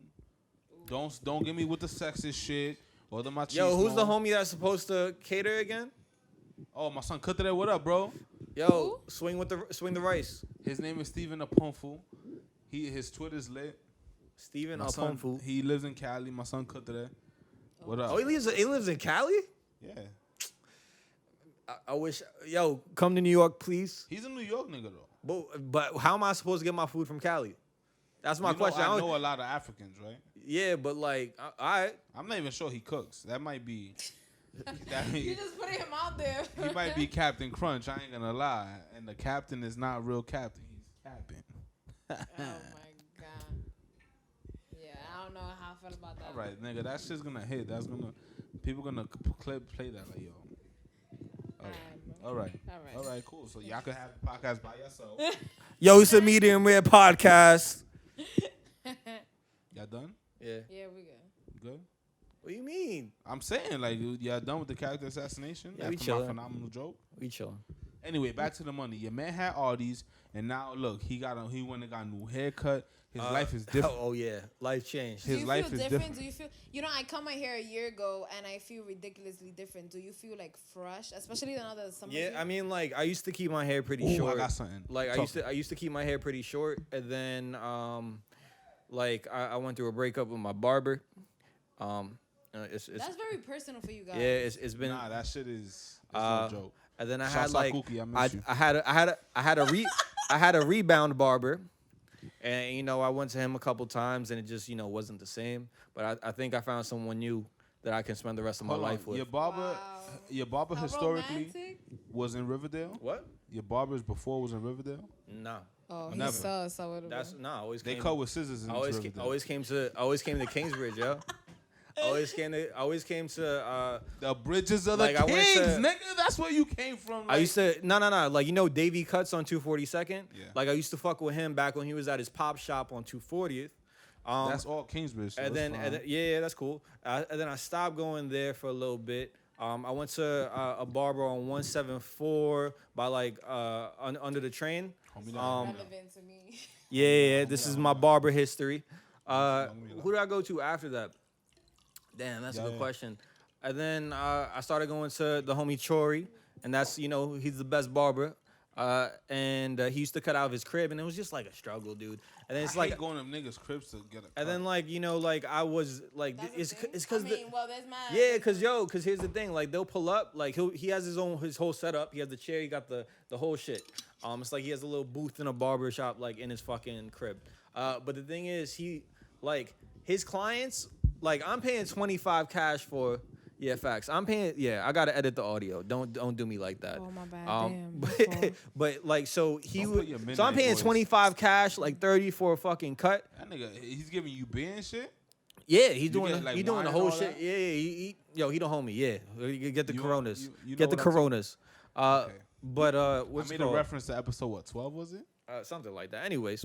Don't get me with the sexist shit or the machismo. Yo, who's the homie that's supposed to cater again? Oh, my son Kutere, what up, bro? Yo, swing the rice. His name is Steven Aponfu. His Twitter's lit. Steven My son, Aponfu. he lives in Cali. My son Kutere. What up? Oh, he lives in Cali? Yeah. I wish. Yo, come to New York, please. He's a New York nigga though. But how am I supposed to get my food from Cali? That's my You know, question. I know a lot of Africans, right? Yeah, but like, I I'm not even sure he cooks. That might be. You just put him out there. He might be Captain Crunch. I ain't gonna lie. And the captain is not real captain. He's Captain. Oh my god. Yeah, I don't know how I feel about that. All right, nigga. That shit's gonna hit. That's gonna. People gonna play that like yo. All right. All right. Cool. So y'all can have the podcast by yourself. Yo, it's a medium rare podcast. Y'all done? Yeah. Yeah, we good. Good. What do you mean? I'm saying like y'all done with the character assassination. Yeah, we after my chilling. phenomenal joke. We chilling. Anyway, back to the money. Your man had all these, and now look, he went and got a new haircut. His life is different. Oh yeah, life changed. His Do you life feel is different? different. Do you feel? You know, I cut my hair a year ago, and I feel ridiculously different. Do you feel like fresh, especially now that summer? Yeah, I mean, like I used to keep my hair pretty Ooh, short. I got something. Like I used to keep my hair pretty short, and then like I went through a breakup with my barber. It's That's very personal for you guys. yeah, it's been Nah, that shit is no joke. and then I Shouts had out like Cookie, I miss you. I had a rebound barber, and you know I went to him a couple times, and it just wasn't the same. But I think I found someone new that I can spend the rest of my Hold on. life with. Your barber How historically romantic? was in Riverdale. What? Your barbers before was in Riverdale. Nah, Oh, he Never. sus. So that's I always They came, cut with scissors in Riverdale. always came to Kingsbridge, yo. Always came to The bridges of Like, the I went kings, to- nigga. That's where you came from. I used to no like Davey Cuts on 242nd. Yeah. Like I used to fuck with him back when he was at his pop shop on 240th. That's all Kingsbridge. So and it's then fine. yeah, that's cool. And then I stopped going there for a little bit. I went to a barber on 174 by like under the train. Homie, down. relevant to me. Yeah, this is my barber history. Let me Who did I go to after that? Damn, that's a good Yeah. question. And then I started going to the homie Chori, and that's he's the best barber. And he used to cut out of his crib, and it was just like a struggle, dude. And then it's I like, hate going to them niggas' cribs to get a cut. and then like like I was like, That's a it's thing? because I mean, well, there's my yeah, cause here's the thing, like they'll pull up, like he has his whole setup. He has the chair, he got the whole shit. It's like he has a little booth in a barber shop, like in his fucking crib. But the thing is, his clients, like I'm paying 25 cash for. Yeah, facts. I'm paying. Yeah, I gotta edit the audio. Don't do me like that. Oh my bad. Damn. But like, so Don't put your so I'm midnight paying voice. 25 cash, like 30 for a fucking cut. That nigga, he's giving you beer and shit. Yeah, he's doing get, like, he doing wine the and whole all shit. that? Yeah, he the homie. Yeah, you get the You- Coronas. you know Get the what I'm saying? Coronas. Okay. But what's I it made a called? reference to episode what 12 was it? Something like that. Anyways,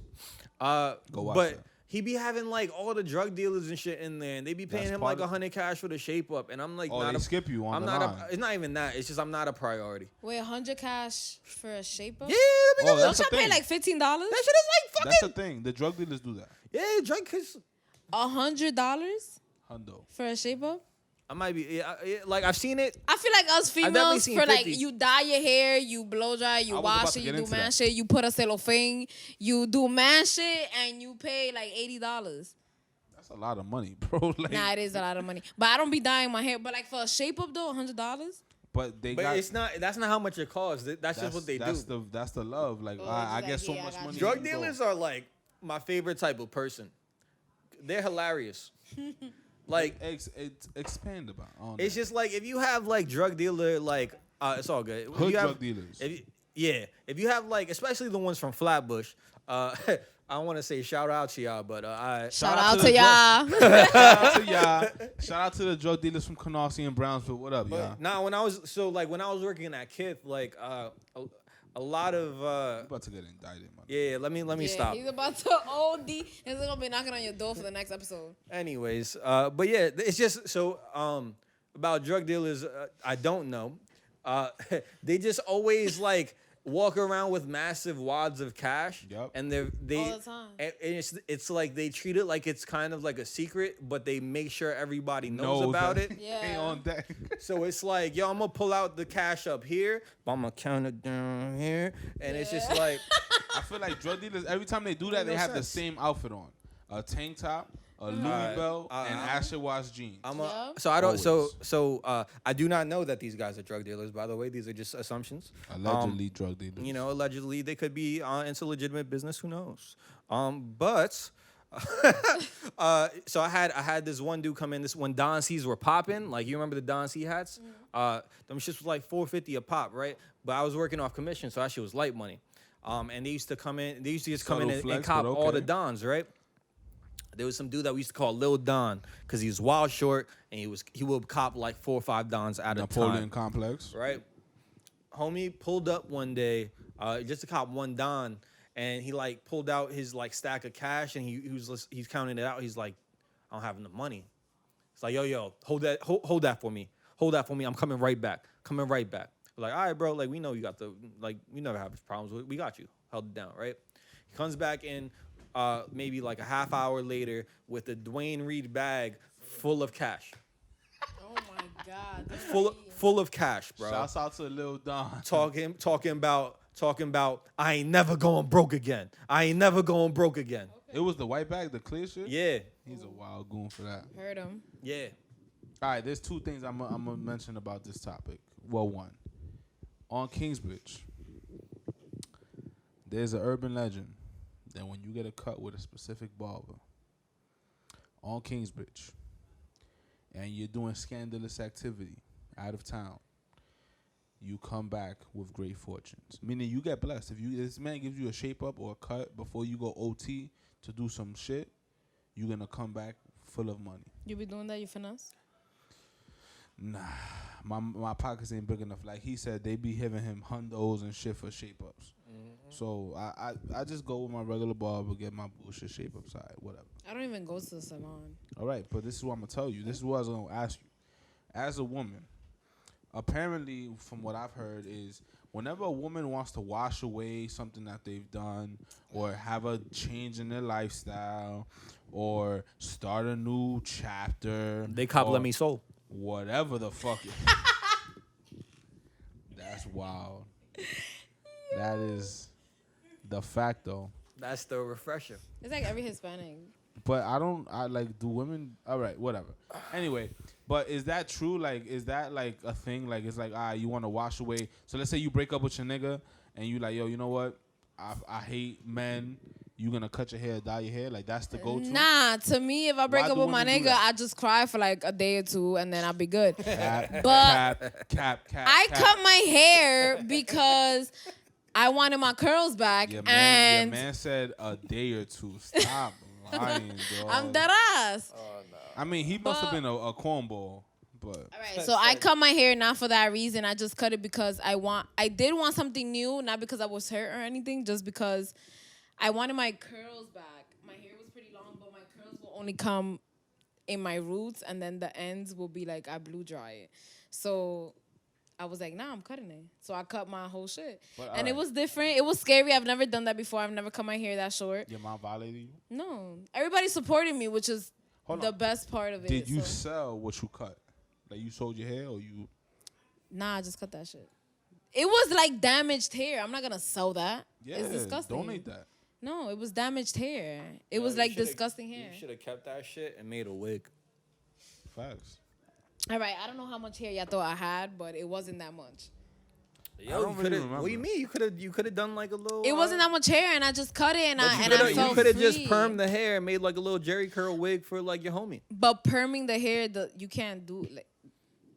Go watch but that. he be having like all the drug dealers and shit in there, and they be paying That's him part like of- 100 cash for the shape up, and I'm like, Oh, not they a, skip you on I'm the not line. it's not even that. It's just I'm not a priority. Wait, 100 cash for a shape up? Yeah, Oh, Don't that's the y'all pay thing. like $15? that shit is like fucking. That's the thing. The drug dealers do that. Yeah, drug cause $100 Hundo. for a shape up? I might be like I've seen it. I feel like us definitely females, seen for like 50. you dye your hair, you blow dry, I you was about wash to it, get you do into man that. shit, you put a cellophane, you do man shit, and you pay like $80. That's a lot of money, bro. Like, Nah, it is a lot of money. But I don't be dyeing my hair. But like for a shape up though, $100? but they But got. it's not. That's not how much it costs. That's just what they do. That's the love. Like Oh, I just get like, so yeah, I much got money. you. Drug you can go. dealers are like my favorite type of person. They're hilarious. Like Expand about. On it's that. just like if you have like drug dealer like it's all good. If Hood you have- drug dealers. If you have like especially the ones from Flatbush, I don't want to say shout out to y'all, but Shout out to to the y'all. Shout out to y'all. Shout out to the drug dealers from Canarsie and Brownsville. What up, y'all? but nah, when I was working at Kith, like a lot of You about to get indicted, man. yeah. Let me Yeah, stop. he's about to OD. He's gonna be knocking on your door for the next episode. Anyways, but yeah, it's just so about drug dealers. I don't know. They just always like walk around with massive wads of cash, Yup. and they All the time. and it's like they treat it like it's kind of like a secret, but they make sure everybody knows Know about that. it. Yeah. Ain't on deck. So it's like, yo, I'm gonna pull out the cash up here, but I'm gonna count it down here, and it's just Yeah. like. I feel like drug dealers, every time they do that, Makes they no have the sense. same outfit on. A tank top, a Louis Alright, belt, and alright. Asher wash jeans. Yeah. So I don't. Always. So I do not know that these guys are drug dealers. By the way, these are just assumptions. Allegedly drug dealers. You know, allegedly they could be into legitimate business. Who knows? But So I had this one dude come in. This when Don C's were popping, like you remember the Don C hats? Them shits was like $4.50 a pop, right? But I was working off commission, so that shit was light money. And they used to come in. They used to just come in Subtle and flex, cop but all the okay. Dons, right? There was some dude that we used to call Lil Don because he was wild short and he would cop like 4 or 5 Dons at a Napoleon time, complex. right? Homie pulled up one day just to cop one Don, and he like pulled out his like stack of cash and he's counting it out. He's like, I don't have enough money. It's like, yo, hold that for me. Hold that for me. I'm coming right back. Coming right back. We're like, all right, bro. Like we know you got we never have problems. We got you. Held it down, right? He comes back in. Maybe like a half hour later with a Dwayne Reed bag full of cash. Oh my God. Full of cash, bro. Shouts out to Lil Don. Talking about I ain't never going broke again. I ain't never going broke again. It was the white bag, the clear shit? Yeah. He's a wild goon for that. Heard him. Yeah. All right, there's 2 things I'm going to mention about this topic. Well, one. On Kingsbridge, there's an urban legend that when you get a cut with a specific barber on Kingsbridge and you're doing scandalous activity out of town, you come back with great fortunes. Meaning you get blessed. If this man gives you a shape up or a cut before you go OT to do some shit, you're going to come back full of money. You be doing that, you finesse? Nah, my pockets ain't big enough. Like he said, they be giving him hundos and shit for shape ups. So I just go with my regular barber, get my bullshit shape up side, whatever. I don't even go to the salon. All right, but this is what I'm gonna tell you. This is what I was gonna ask you. As a woman, apparently, from what I've heard, is whenever a woman wants to wash away something that they've done, or have a change in their lifestyle, or start a new chapter, They cop or Let Me Soul. whatever the fuck it. That's wild. That is the fact, though. That's the refresher. It's like every Hispanic. But do women, all right, whatever. Anyway, but is that true? Like, is that like a thing? Like, it's like, you want to wash away. So let's say you break up with your nigga and you like, yo, you know what? I hate men. You gonna cut your hair, dye your hair? Like, that's the go-to? Nah, to me, if I break Why up do with my women do nigga, that? I just cry for like a day or 2 and then I'll be good. Cap. I cut my hair because I wanted my curls back, Your and man said a day or 2. Stop lying, dog. I'm dead ass. I mean, he must have been a cornball, but All right, so I cut my hair not for that reason. I just cut it because I did want something new, not because I was hurt or anything, just because I wanted my curls back. My hair was pretty long, but my curls will only come in my roots, and then the ends will be like I blue dry it. So I was like, nah, I'm cutting it. So I cut my whole shit. And it was different. It was scary. I've never done that before. I've never cut my hair that short. your mom violated you? No. Everybody supported me, which is Hold the on. best part of it. Did you so. sell what you cut? Like, you sold your hair or you... Nah, I just cut that shit. It was like damaged hair. I'm not going to sell that. Yeah, It's disgusting. donate that. No, it was damaged hair. It was like disgusting hair. You should have kept that shit and made a wig. Facts. All right, I don't know how much hair y'all thought I had, but it wasn't that much. Yo, don't really remember. What do you mean? You could have done like a little. It wasn't that much hair, and I just cut it, and I felt You could have just free. permed the hair and made like a little Jerry curl wig for like your homie. But perming the hair, you can't do like.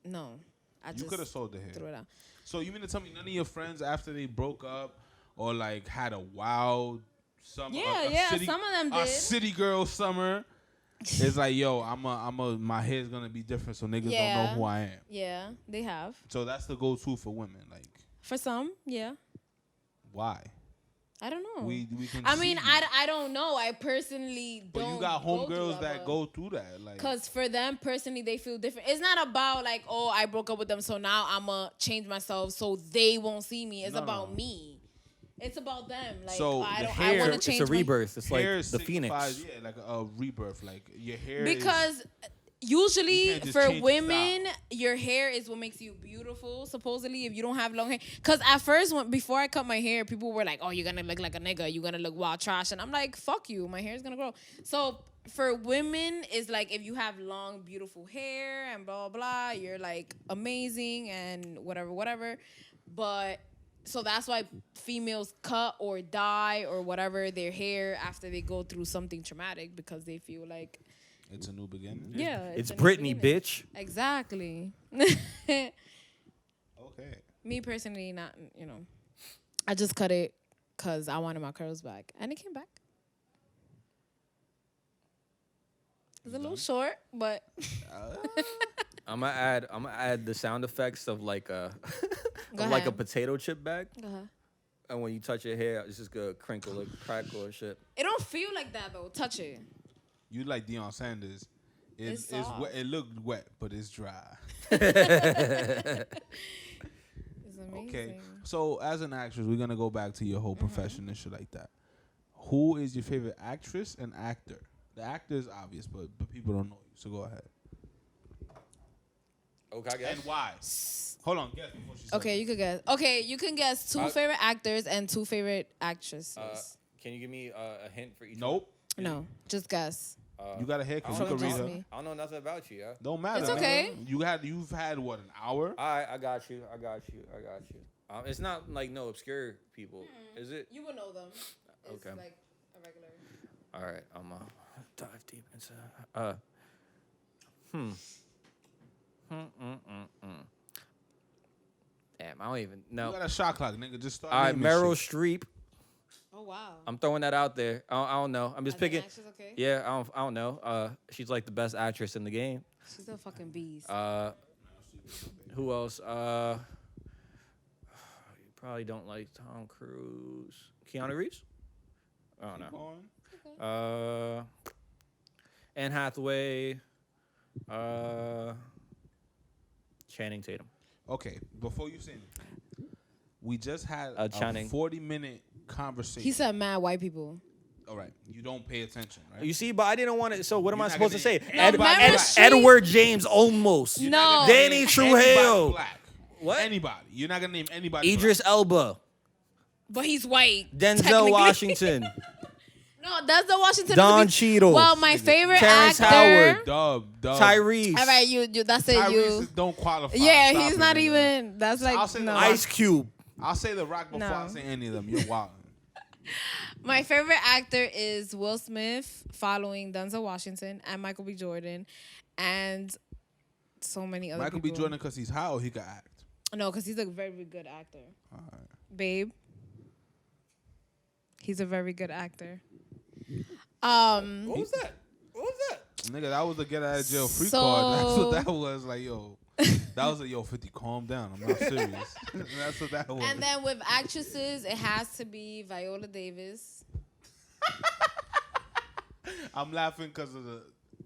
No, I You just could have sold the hair. threw it out. So you mean to tell me none of your friends after they broke up or like had a wild summer? Yeah, some of them A did. city girl summer. It's like, yo, my hair's gonna be different, so niggas don't know who I am. Yeah, they have. So that's the go-to for women. Like, For some, yeah. why? I don't know. We can. I mean, see you. I don't know. I personally But don't. you got go through homegirls that but- go through that. Like, Cause for them personally, they feel different. It's not about like, oh, I broke up with them, so now I'ma change myself so they won't see me. It's about me. It's about them. Like, So I the don't. hair- I want to It's change a my- rebirth. It's like hair the signifies, phoenix. yeah, like a rebirth. Like your hair. Because You usually can't just for change the women, style. your hair is what makes you beautiful. Supposedly, if you don't have long hair, because at first, before I cut my hair, people were like, "Oh, you're gonna look like a nigga. You're gonna look wild trash," and I'm like, "Fuck you. My hair is gonna grow." So for women, it's like if you have long, beautiful hair and blah blah blah, you're like amazing and whatever. But so that's why females cut or dye or whatever their hair after they go through something traumatic, because they feel like It's a new beginning. It's a new Britney, beginning. bitch. Exactly. Okay. Me personally, not, I just cut it because I wanted my curls back, and it came back. It's a little short, but I'm gonna add the sound effects of like a Go like a ahead. potato chip bag, uh-huh. and when you touch your hair, it's just gonna crinkle or crackle or shit. It don't feel like that though. Touch it. You like Deion Sanders. It's It's soft. wet. It looked wet, but it's dry. It's amazing. Okay. So as an actress, we're gonna go back to your whole Mm-hmm. profession and shit like that. Who is your favorite actress and actor? The actor is obvious, but people don't know you. So go ahead. Okay, I guess. And why? Hold on. Guess before she says Okay, it. you could guess. Okay, you can guess two favorite actors and two favorite actresses. Can you give me a hint for each? Nope. No, just guess. You got a haircut. You From can read just her. me. I don't know nothing about you, yeah. Don't matter. It's man. okay. You've had what, an hour? All right, I got you. It's not like no obscure people, is it? You would know them. It's Okay. like a regular. All right, I'm gonna dive deep into. Damn, I don't even You know. got a shot clock, nigga. Just start. All right, naming Meryl shit. Streep. Oh wow. I'm throwing that out there. I don't know. I'm just As an picking. actress, okay? Yeah, I don't know. She's like the best actress in the game. She's a fucking beast. Who else? You probably don't like Tom Cruise. Keanu Reeves? I don't Keep know. going. Anne Hathaway. Channing Tatum. Okay, before you say anything, we just had a Channing. 40-minute conversation. He said mad white people. All right, you don't pay attention, right? You see, but I didn't want to. So what am You're I not supposed to say? gonna name anybody Meryl black. Streep- Edward James Olmos. You're No. not gonna Danny name Trejo. anybody black. What? Anybody. You're not gonna name anybody. Idris Elba. But he's white. Denzel technically. Washington. No, Denzel Washington. Don is Cheadle. Well, my favorite Terrence actor. Howard. Dub. Tyrese. All right, you. That's it. Tyrese You. don't qualify. Yeah, Stop he's it, not nigga. even. That's like I'll say no. the Ice Cube. I'll say The Rock before I No. say any of them. You're wild. My favorite actor is Will Smith, following Denzel Washington and Michael B. Jordan, and so many other Michael B. people. Jordan, because he's high or he can act. No, because he's a very good actor. All right. Babe. He's a very good actor. What was that? Nigga, that was a get out of jail free So- card. That's what that was. Like, yo. That was a, yo, 50, calm down. I'm not serious. That's what that was. And then with actresses, it has to be Viola Davis. I'm laughing because of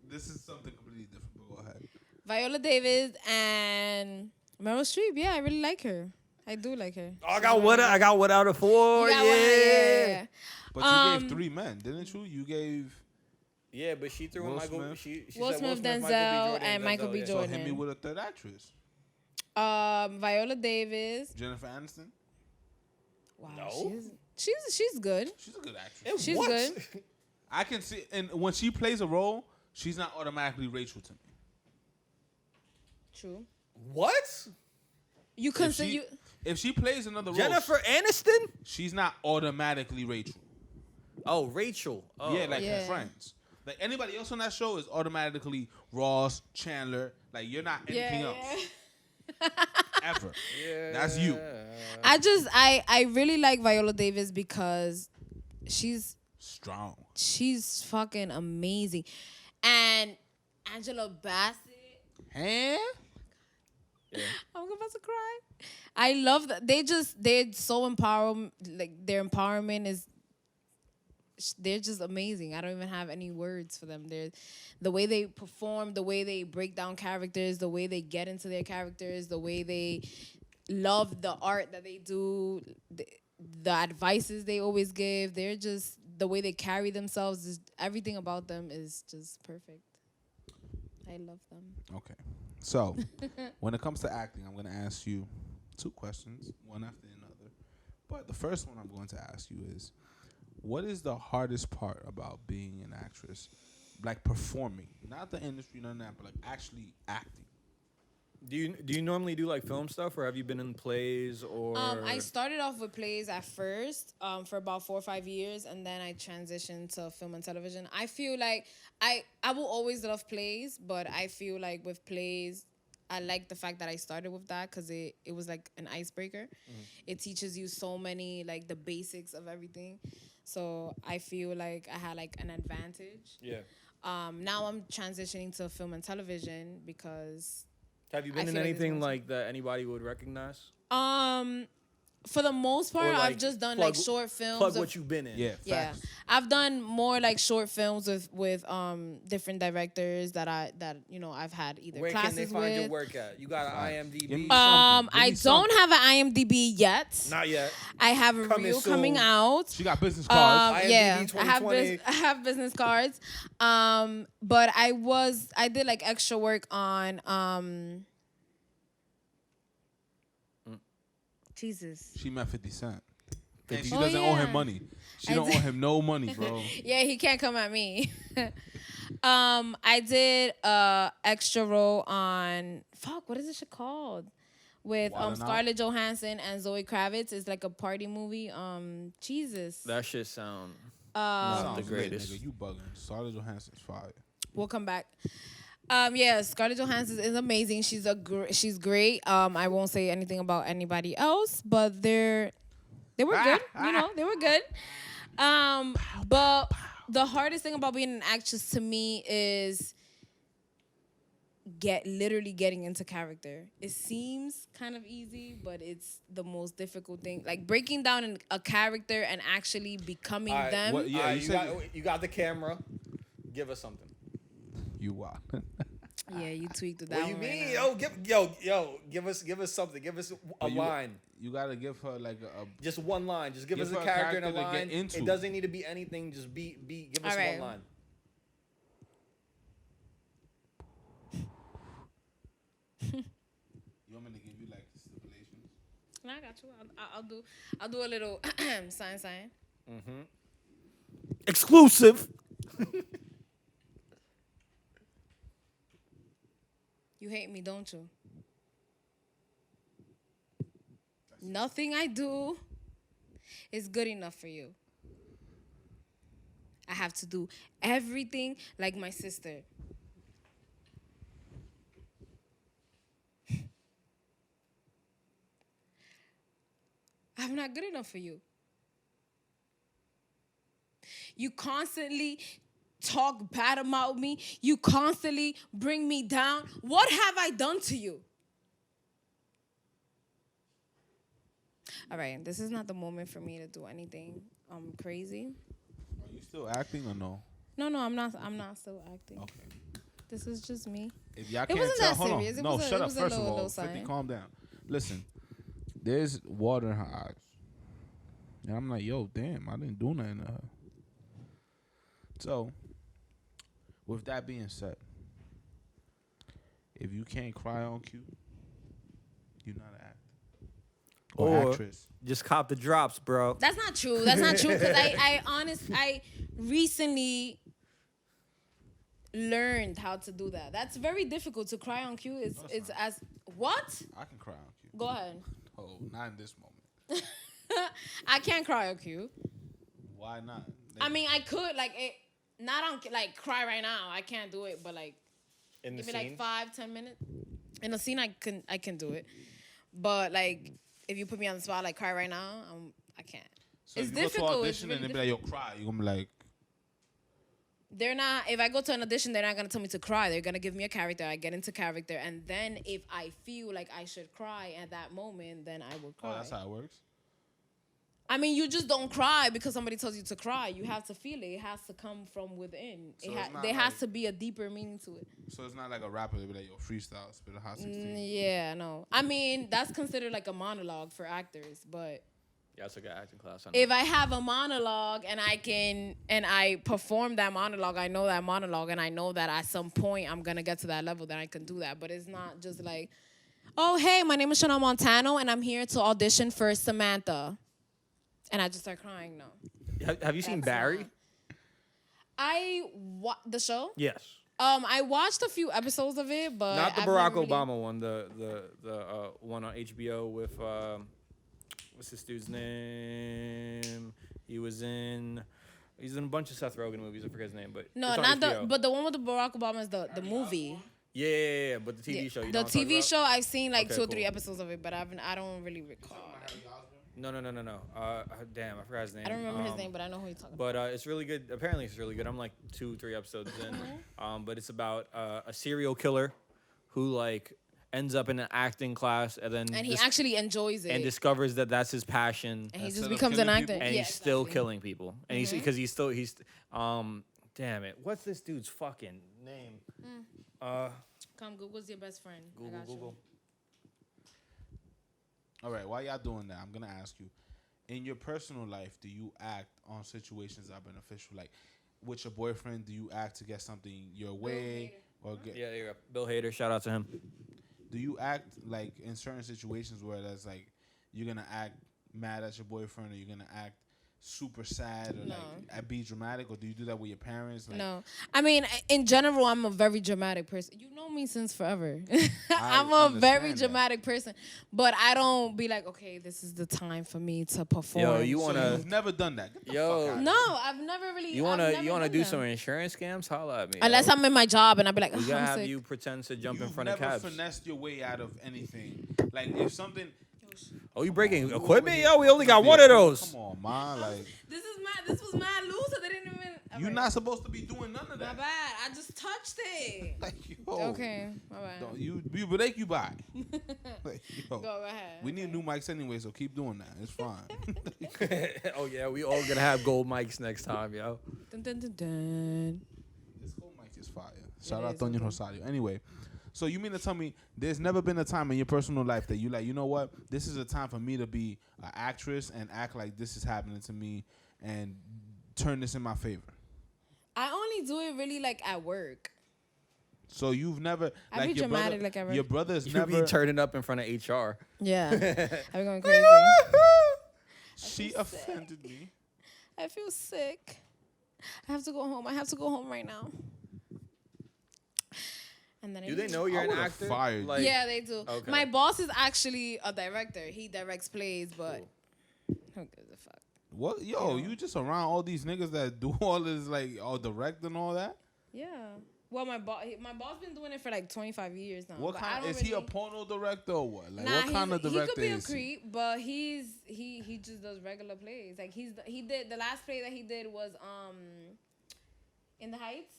this is something completely different, but go ahead. Viola Davis and Meryl Streep. Yeah, I really like her. I do like her. Oh, I got what out of four. You got one, yeah. But you gave 3 men, didn't you? You gave. Yeah, but she threw Will in Michael. Smith. She Will said Smith, Michael B. Denzel, Jordan, and Michael B. yeah. So Jordan. hit me with a third actress. Viola Davis. Jennifer Aniston. Wow, No. she's good. She's a good actress. And She's what? good. I can see, and when she plays a role, she's not automatically Rachel to me. True. What? You consider you. If she plays another role, Jennifer Aniston? she's not automatically Rachel. Oh, Rachel. Oh. Yeah, like Yeah. Friends. Like anybody else on that show is automatically Ross, Chandler. Like you're not anything else ever. Yeah. That's you. I really like Viola Davis because she's Strong. fucking amazing, and Angela Bassett. Huh? I'm about to cry. I love that they're so empowered. Like their empowerment is. They're just amazing. I don't even have any words for them. They're the way they perform, the way they break down characters, the way they get into their characters, the way they love the art that they do, the advices they always give. They're just the way they carry themselves. Everything about them is just perfect. I love them. Okay. So, when it comes to acting, I'm going to ask you 2 questions, one after another. But the first one I'm going to ask you is, what is the hardest part about being an actress? Like performing, not the industry, none of that, but like actually acting. Do you normally do like film stuff, or have you been in plays or? I started off with plays at first, for about 4 or 5 years, and then I transitioned to film and television. I feel like I will always love plays, but I feel like with plays, I like the fact that I started with that because it was like an icebreaker. It teaches you so many, like, the basics of everything. So I feel like I had like an advantage. Yeah. Now I'm transitioning to film and television because Have you been in feel like anything there's like that anybody would recognize? for the most part, Or, like, I've just done like short films. Plug what you've been in. Yeah, Yeah, facts. I've done more like short films with different directors that I've had either Where classes can they find with. your work at? You got an IMDb? Give me I Give me don't have an IMDb yet. Not yet. I have a Coming reel soon. coming out. She got business cards. IMDb Yeah, 2020. I have business cards. But I did like extra work on Jesus. She met 50 Cent. And she 50 doesn't owe him yeah. money. She I don't did. owe him no money, bro. Yeah, he can't come at me. I did extra role on what is this shit called? With Wild 'N Out? Scarlett Johansson and Zoe Kravitz. It's like a party movie. Jesus. That shit sound. Sounds the lit, greatest. nigga. You bugging. Scarlett Johansson's fire. We'll come back. Yeah, Scarlett Johansson is amazing. She's great. I won't say anything about anybody else, but they were good. They were good. But the hardest thing about being an actress to me is literally getting into character. It seems kind of easy, but it's the most difficult thing. Like breaking down a character and actually becoming Alright, them. what- yeah, Alright, you you, said- got, you got the camera. Give us something. You wild. Yeah, you tweaked with that What you one right mean? now. Give us something. Give us a you- line. You gotta give her like a Just one line. Just give us Give a her a character and a character to line. get into. It doesn't need to be anything. Just give us Alright. one line. You want me to give you like stipulations? No, I got you. I'll do a little sign. Exclusive. You hate me, don't you? Nothing I do is good enough for you. I have to do everything like my sister. I'm not good enough for you. You constantly talk bad about me. You constantly bring me down. What have I done to you? All right, this is not the moment for me to do anything crazy. Are you still acting or no? No, I'm not still acting. Okay. This is just me. If y'all It can't wasn't tell, that hold on. serious. It No, was a- shut it up. was a First of little all, 50, sign. calm down. Listen, there's water in her eyes, and I'm like, yo, damn, I didn't do nothing to her. So, with that being said, if you can't cry on cue, you're not an actor or actress. Just cop the drops, bro. That's not true. That's not true because I recently learned how to do that. That's very difficult to cry on cue. It's as what? I can cry on cue. Go ahead. Oh, not in this moment. I can't cry on cue. Why not? I mean, I could not on like cry right now. I can't do it, but like In the give me scene. like 5-10 minutes. In a scene, I can do it, but like if you put me on the spot, like cry right now, I can't. So It's if you difficult. go to It's audition really and they be like, yo, cry. You're going to be like, They're not. If I go to an audition, they're not gonna tell me to cry. They're gonna give me a character. I get into character, and then if I feel like I should cry at that moment, then I will cry. oh, that's how it works? I mean, you just don't cry because somebody tells you to cry. You have to feel it. It has to come from within. So it's not there has like- to be a deeper meaning to it. So it's not like a rapper. They be like, yo, freestyle, spit a hot 16. Yeah, no. I mean, that's considered like a monologue for actors, but Yeah, I took an acting class. if I have a monologue and I perform that monologue, I know that monologue, and I know that at some point I'm gonna get to that level, then I can do that. But it's not just like, oh hey, my name is Shanel Montano, and I'm here to audition for Samantha, and I just start crying. No, Have you seen That's Barry? not- the show? Yes. I watched a few episodes of it, but Not the I've Barack never really- Obama one, the one on HBO with what's this dude's name? He's in a bunch of Seth Rogen movies. I forget his name, but No, it's on not HBO. but the one with the Barack Obama is the movie. Yeah. But the TV show. You know The what I'm talking TV about? show, I've seen like Okay, 2 or 3 cool. episodes of it, but I don't really recall. No. Damn, I forgot his name. I don't remember his name, but I know who you're talking about. But it's really good. Apparently, it's really good. I'm like 2-3 episodes in. But it's about a serial killer who like ends up in an acting class and then And he actually enjoys it. and discovers that that's his passion. And he Instead just of becomes an killing actor. people. And Yeah, he's still exactly. killing people. And he's because he's damn it. What's this dude's fucking name? Come, Google's your best friend. I got Google. All right, while y'all doing that, I'm gonna ask you: in your personal life, do you act on situations that are beneficial? Like with your boyfriend, do you act to get something your way, or get? Yeah, there you go. Bill Hader. Shout out to him. Do you act like in certain situations where that's like you're gonna act mad at your boyfriend, or you're gonna act super sad, or like be dramatic, or do you do that with your parents? Like, No, I mean, in general, I'm a very dramatic person. You know me since forever. I'm a very understand dramatic person, but I don't be like, okay, this is the time for me to perform. Yo, you So wanna? you've never done that. Get the Yo. fuck out of No, here. I've never really. You I've wanna never done do that. some insurance scams? Holla at me. Unless yo. I'm in my job and I be like, We oh, gotta I'm have sick. you pretend to jump in You've front of never cabs. finessed your way out of anything. Like if something. Oh, you breaking You equipment? over Yo, here we only got fucking one of those. Come on, man. Like This was mad loose. So they didn't even. you're not supposed to be doing none of My that. bad. I just touched it. Like yo. Okay, my bad. Don't, you break you by. Like, yo. Go ahead. We need new mics anyway, so keep doing that. It's fine. Oh yeah, we all gonna have gold mics next time, yo. Dun, dun, dun, dun. This whole mic is fire. Shout out is, Tonya okay. Rosario. Anyway, so you mean to tell me there's never been a time in your personal life that you like, you know what? This is a time for me to be an actress and act like this is happening to me and turn this in my favor. I only do it really like at work. So you've never I like be your dramatic brother, like ever. your brother's You never be turning up in front of HR. Yeah, I be going crazy. she feel offended me. I feel sick. I have to go home. I have to go home right now. And then I Do they leave. know you're I an would've actor? fired you. Like, Yeah, they do. Okay. My boss is actually a director. He directs plays, but who gives a fuck? What yo, you just around all these niggas that do all this like all direct and all that? Yeah. Well, my boss been doing it for like 25 years now. What but I kind don't is he a really- porno director or what? Like Nah, what kind of he director could be a is he? creep, but he just does regular plays. Like he did the last play that he did was In the Heights.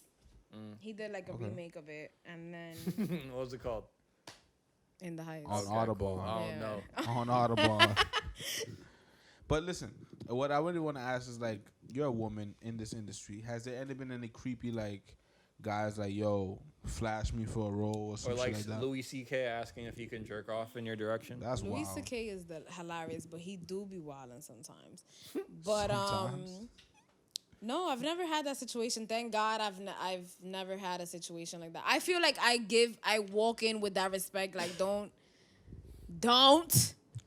He did like a remake of it, and then what was it called? In the Heights. On Audible. Oh Yeah. no. On Audible. But listen, what I really want to ask is like, you're a woman in this industry. Has there ever been any creepy like guys like, yo, flash me for a role or Or something like like that? Louis C.K. asking if he can jerk off in your direction. That's Louis wild. C.K. is hilarious, but he do be wilding sometimes. But Sometimes. no, I've never had that situation. Thank God, I've never had a situation like that. I feel like I walk in with that respect. Like don't,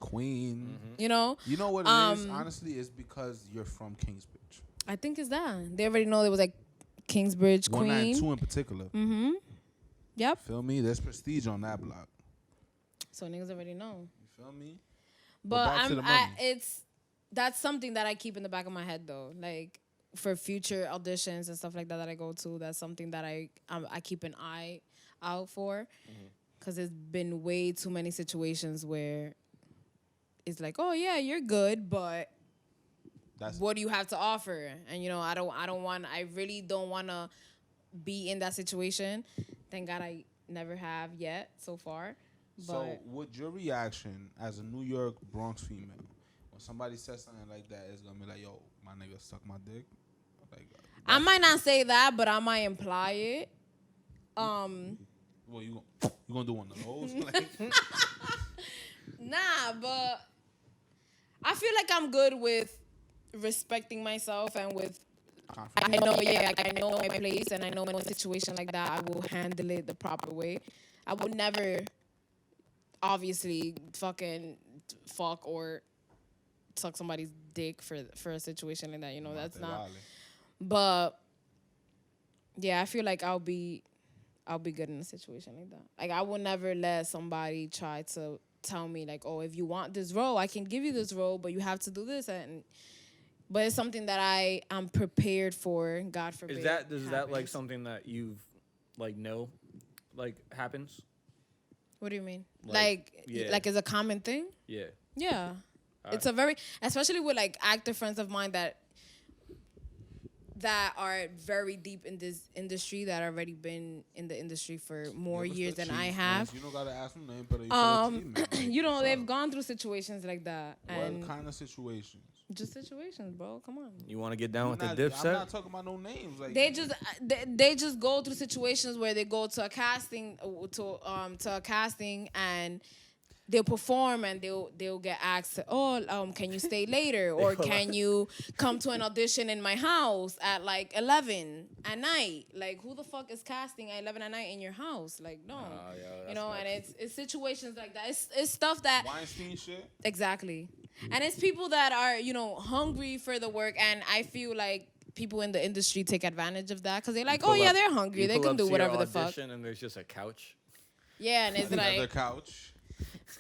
Queen. you know. You know what it is? Honestly, it's because you're from Kingsbridge. I think it's that they already know there was like Kingsbridge Queen. 192 in particular. Mm-hmm. Yep. Feel me? There's prestige on that block. So niggas already know. You feel me? But back to the money. that's something that I keep in the back of my head though. Like for future auditions and stuff like that I go to, that's something that I keep an eye out for, because there's been way too many situations where it's like, oh yeah, you're good, but That's what do you have to offer? And you know, I really don't want to be in that situation. Thank God I never have yet so far. But so. Would your reaction as a New York Bronx female when somebody says something like that is gonna be like, yo, my nigga suck my dick? Like, I might not say that, but I might imply it. well, you gonna do one of those? Like, Nah, but I feel like I'm good with respecting myself and with I know my place, and I know in a situation like that I will handle it the proper way. I would never obviously fucking fuck or suck somebody's dick for a situation like that. You know, that's not. But yeah, I feel like I'll be I'll be good in a situation like that. Like, I will never let somebody try to tell me, like, oh, if you want this role, I can give you this role, but you have to do this. But it's something that I am prepared for. God forbid. Is that like something that you've like know, like happens? What do you mean? Like Like, is a common thing? Yeah. Yeah. All It's a very, especially with like actor friends of mine that are very deep in this industry, that already been in the industry for more years than I have. You don't gotta ask them name, but you They've gone through situations like that. And what kind of situations? just situations, bro. Come on. You want to get down with the I'm Dipset? not talking about no names. Like They just go through situations where they go to a casting and they'll perform and they'll get asked, can you stay later, or can you come to an audition in my house at like 11 at night? Like, who the fuck is casting at 11 at night in your house? Like, no, and it's situations like that. It's stuff that Weinstein shit. Exactly, and it's people that are hungry for the work, and I feel like people in the industry take advantage of that because they're like, they're hungry, they can do whatever the fuck. And there's just a couch. Yeah, and it's Another like couch.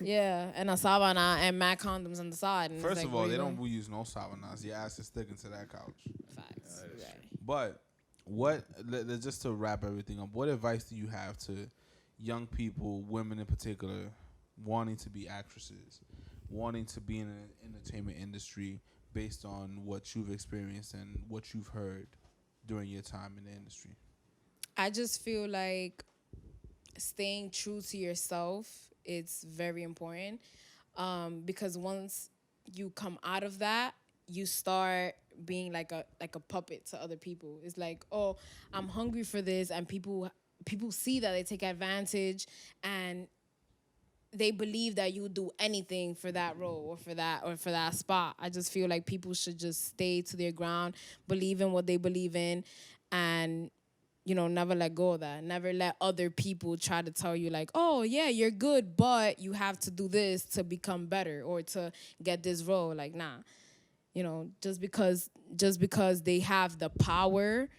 yeah, and a sabana and mad condoms on the side. And First it's of like, all, they don't use no sabanas. Your ass is sticking to that couch. Facts. Right. But just to wrap everything up, what advice do you have to young people, women in particular, wanting to be actresses, wanting to be in the entertainment industry, based on what you've experienced and what you've heard during your time in the industry? I just feel like staying true to yourself, it's very important, because once you come out of that, you start being like a puppet to other people. It's like, oh, I'm hungry for this, and people see that, they take advantage, and they believe that you would do anything for that role or for that spot. I just feel like people should just stay to their ground, believe in what they believe in, and never let go of that. Never let other people try to tell you like, oh yeah, you're good, but you have to do this to become better or to get this role. Like, nah, just because they have the power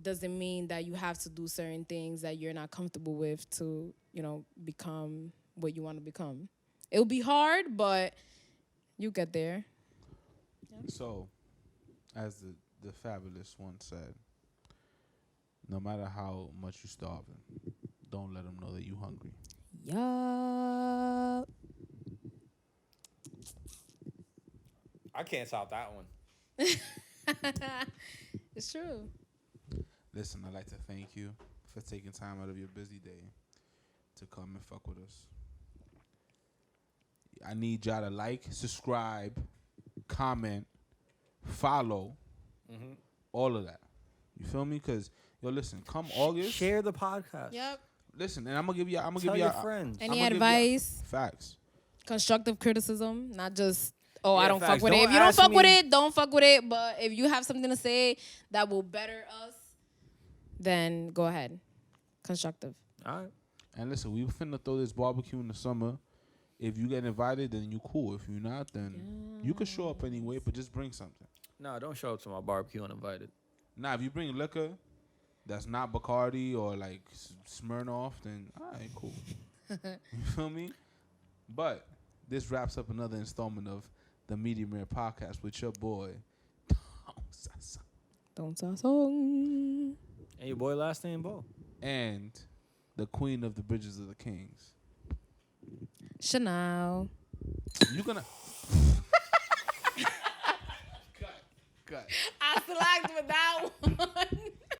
doesn't mean that you have to do certain things that you're not comfortable with to, become what you want to become. It'll be hard, but you get there. Yeah. So, as the fabulous one said, no matter how much you're starving, don't let them know that you're hungry. Yup. I can't stop that one. It's true. Listen, I'd like to thank you for taking time out of your busy day to come and fuck with us. I need y'all to like, subscribe, comment, follow, all of that. You feel me? Because listen, come August, share the podcast. Yep. Listen, and I'm gonna give you. Tell your friends. Any advice? Facts. Constructive criticism, not just I don't facts. fuck with it. If you don't fuck with it, don't fuck with it. But if you have something to say that will better us, then go ahead. Constructive. All right. And listen, we finna throw this barbecue in the summer. If you get invited, then you cool. If you're not, then you can show up anyway, but just bring something. No, don't show up to my barbecue uninvited. Nah, if you bring liquor that's not Bacardi or like Smirnoff, then all right, cool. You feel me? But this wraps up another installment of the Medium Rare Podcast with your boy, Don Sazon. And your boy LastName Ball. And the queen of the Bridges of the Kings, Shanel. You gonna cut. I slacked with that one.